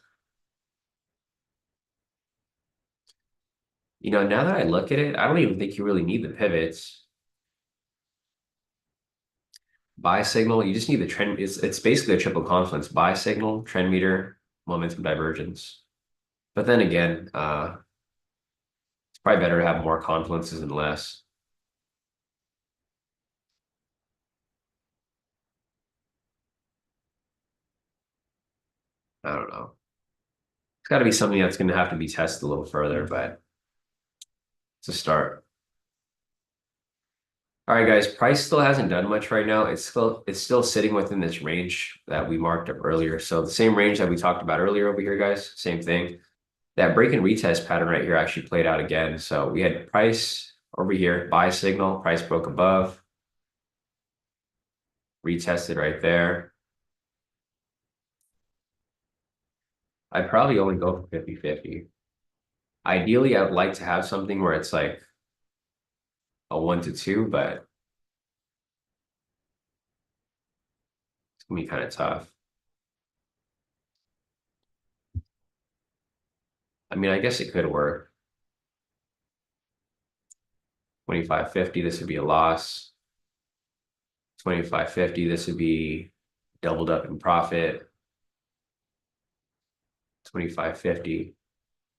You know, now that I look at it, I don't even think you really need the pivots. Buy signal, you just need the trend. It's basically a triple confluence. Buy signal, trend meter, momentum divergence. But then again, it's probably better to have more confluences than less. I don't know. It's got to be something that's going to have to be tested a little further, but it's a start. All right, guys, price still hasn't done much right now. It's still sitting within this range that we marked up earlier. So the same range that we talked about earlier over here, guys, same thing. That break and retest pattern right here actually played out again. So we had price over here, buy signal, price broke above, retested right there. I'd probably only go for 50-50. Ideally, I would like to have something where it's like a 1 to 2, but it's gonna be kind of tough. I mean, I guess it could work. 25.50, this would be a loss. 25.50, this would be doubled up in profit. 25.50.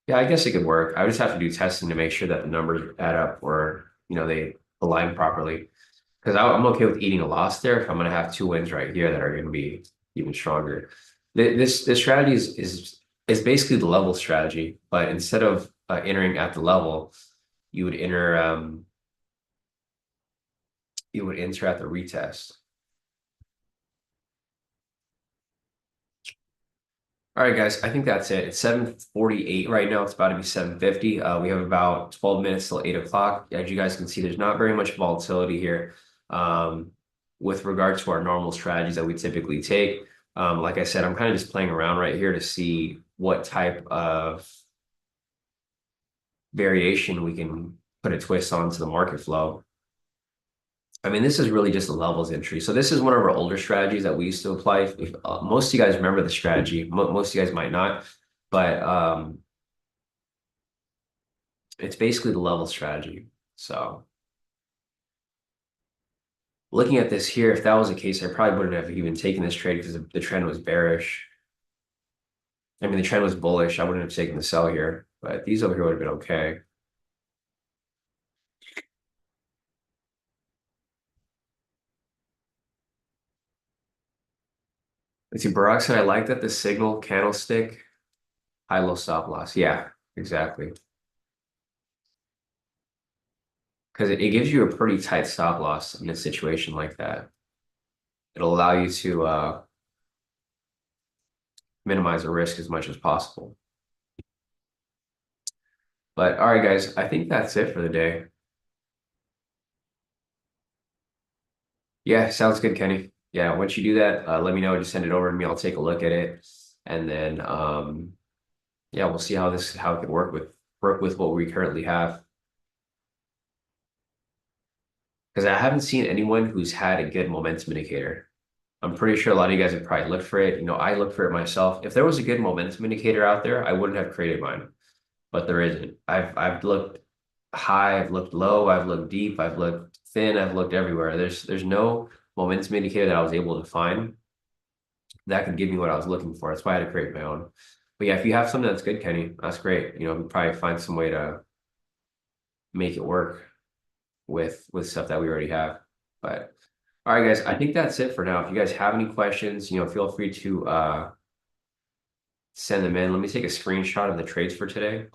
Yeah, I guess it could work. I would just have to do testing to make sure that the numbers add up or, they align properly. Because I'm okay with eating a loss there if I'm going to have 2 wins right here that are going to be even stronger. This strategy is basically the level strategy, but instead of entering at the level, you would enter at the retest. All right, guys, I think that's it. It's 7:48 right now. It's about to be 7:50. We have about 12 minutes till 8 o'clock. As you guys can see, there's not very much volatility here with regard to our normal strategies that we typically take. Like I said, I'm kind of just playing around right here to see what type of variation we can put a twist onto the market flow. I mean, this is really just a levels entry. So this is one of our older strategies that we used to apply. If, most of you guys remember the strategy. Most of you guys might not, but it's basically the level strategy. So looking at this here, if that was the case, I probably wouldn't have even taken this trade because the trend was bearish. I mean, the trend was bullish. I wouldn't have taken the sell here, but these over here would have been okay. Let's see, Barack said, I like that the signal candlestick, high low stop loss. Yeah, exactly. Because it gives you a pretty tight stop loss in a situation like that. It'll allow you to minimize the risk as much as possible. But all right, guys, I think that's it for the day. Yeah, sounds good, Kenny. Yeah, once you do that, let me know. Just send it over to me. I'll take a look at it, and then yeah, we'll see how it can work with what we currently have. Because I haven't seen anyone who's had a good momentum indicator. I'm pretty sure a lot of you guys have probably looked for it. You know, I looked for it myself. If there was a good momentum indicator out there, I wouldn't have created mine, but there isn't. I've looked high, I've looked low, I've looked deep, I've looked thin, I've looked everywhere. There's no momentum indicator that I was able to find that could give me what I was looking for. That's why I had to create my own. But yeah, if you have something that's good, Kenny, that's great. You know, we'll probably find some way to make it work with stuff that we already have. But all right, guys, I think that's it for now. If you guys have any questions, you know, feel free to send them in. Let me take a screenshot of the trades for today.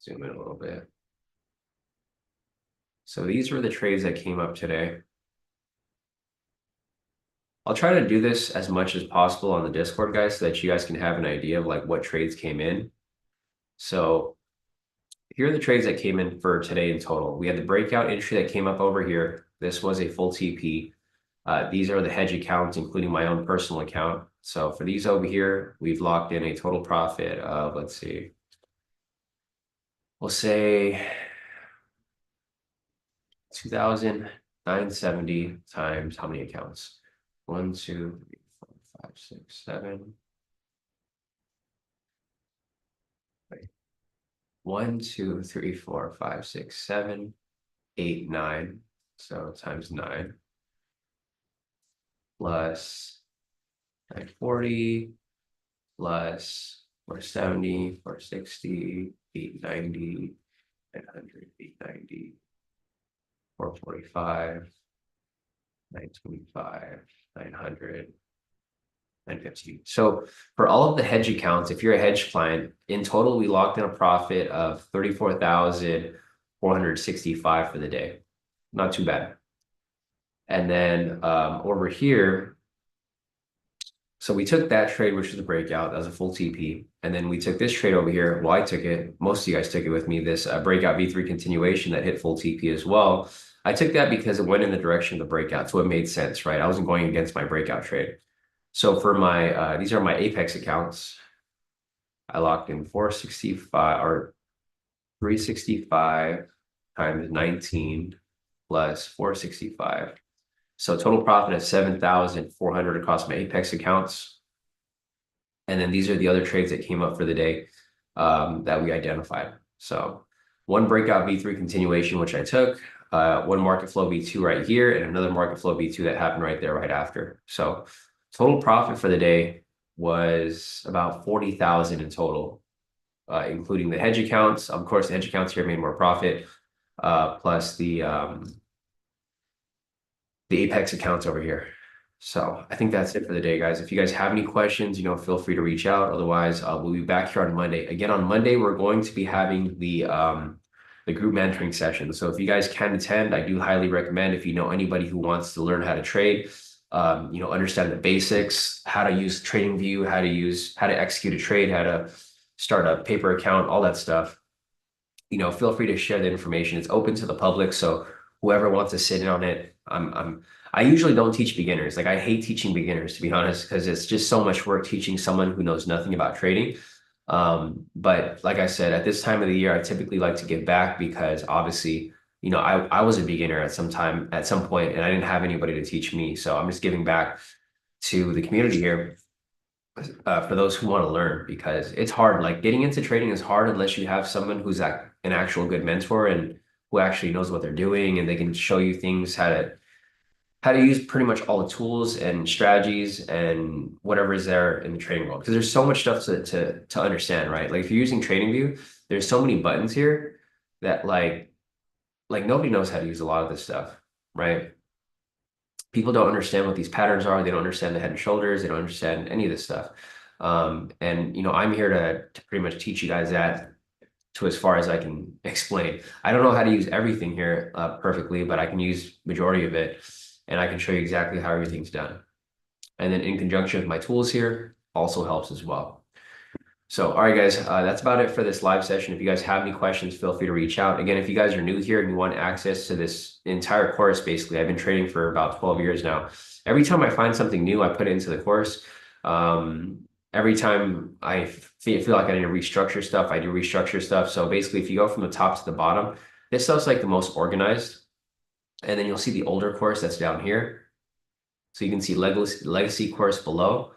Zoom in a little bit. So these were the trades that came up today. I'll try to do this as much as possible on the Discord, guys, so that you guys can have an idea of like what trades came in. So here are the trades that came in for today in total. We had the breakout entry that came up over here. This was a full TP. These are the hedge accounts, including my own personal account. So for these over here, we've locked in a total profit of, let's see, we'll say 2,970 times how many accounts? 1, 2, 3, 4, 5, 6, 7. Wait. 1, 2, 3, 4, 5, 6, 7, 8, 9. So times 9 plus 940 plus 470, 460, 890, 900, 890, 445, 925, 900, 950. So for all of the hedge accounts, if you're a hedge client, in total, we locked in a profit of 34,465 for the day. Not too bad. And then over here, so we took that trade, which was a breakout. That was a full TP. And then we took this trade over here. Well, I took it. Most of you guys took it with me. This breakout V3 continuation that hit full TP as well. I took that because it went in the direction of the breakout. So it made sense, right? I wasn't going against my breakout trade. So for my, these are my Apex accounts. I locked in 465 or 365 times 19 plus 465. So total profit of 7,400 across my Apex accounts. And then these are the other trades that came up for the day that we identified. So one breakout V3 continuation, which I took, one market flow V2 right here, and another market flow V2 that happened right there right after. So total profit for the day was about 40,000 in total, including the hedge accounts. Of course, the hedge accounts here made more profit, plus the Apex accounts over here. So I think that's it for the day, guys. If you guys have any questions, you know, feel free to reach out. Otherwise, we'll be back here on Monday. Again, on Monday, we're going to be having the group mentoring session. So if you guys can attend, I do highly recommend. If you know anybody who wants to learn how to trade, you know, understand the basics, how to use TradingView, how to execute a trade, how to start a paper account, all that stuff, you know, feel free to share the information. It's open to the public. So whoever wants to sit in on it, I usually don't teach beginners. Like I hate teaching beginners, to be honest, because it's just so much work teaching someone who knows nothing about trading. But like I said, at this time of the year, I typically like to give back because obviously, you know, I was a beginner at some point, and I didn't have anybody to teach me. So I'm just giving back to the community here. for those who want to learn, because it's hard. Like getting into trading is hard unless you have someone who's like an actual good mentor and who actually knows what they're doing, and they can show you things how to use pretty much all the tools and strategies and whatever is there in the trading world. Because there's so much stuff to understand, right? Like if you're using TradingView, there's so many buttons here that like nobody knows how to use a lot of this stuff, right? People don't understand what these patterns are. They don't understand the head and shoulders. They don't understand any of this stuff. And I'm here to pretty much teach you guys that to as far as I can explain. I don't know how to use everything here perfectly, but I can use majority of it, and I can show you exactly how everything's done. And then in conjunction with my tools here also helps as well. So, all right, guys, that's about it for this live session. If you guys have any questions, feel free to reach out. Again, if you guys are new here and you want access to this entire course, basically, I've been trading for about 12 years now. Every time I find something new, I put it into the course. Every time I feel like I need to restructure stuff, I do restructure stuff. So basically, if you go from the top to the bottom, this stuff's like the most organized. And then you'll see the older course that's down here. So you can see legacy course below,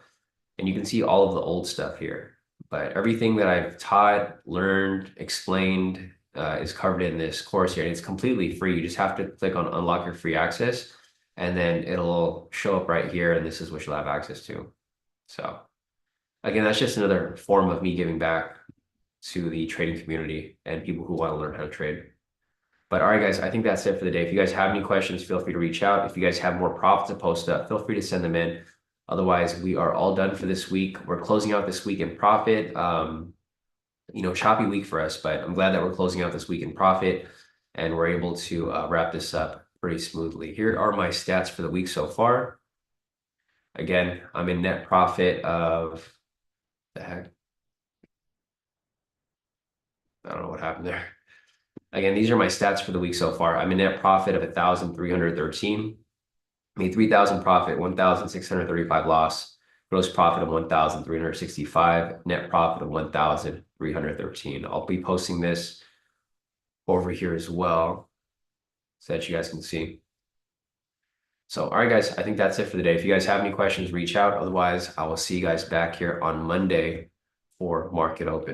and you can see all of the old stuff here. But everything that I've taught, learned, explained is covered in this course here. And it's completely free. You just have to click on unlock your free access, and then it'll show up right here. And this is what you'll have access to. So again, that's just another form of me giving back to the trading community and people who want to learn how to trade. But all right, guys, I think that's it for the day. If you guys have any questions, feel free to reach out. If you guys have more profits to post up, feel free to send them in. Otherwise, we are all done for this week. We're closing out this week in profit. Choppy week for us, but I'm glad that we're closing out this week in profit and we're able to wrap this up pretty smoothly. Here are my stats for the week so far. Again, I'm in net profit of the heck. I don't know what happened there. Again, these are my stats for the week so far. I'm in net profit of 1,313. Made 3,000 profit, 1,635 loss, gross profit of 1,365, net profit of 1,313. I'll be posting this over here as well so that you guys can see. So, all right, guys, I think that's it for the day. If you guys have any questions, reach out. Otherwise, I will see you guys back here on Monday for Market Open.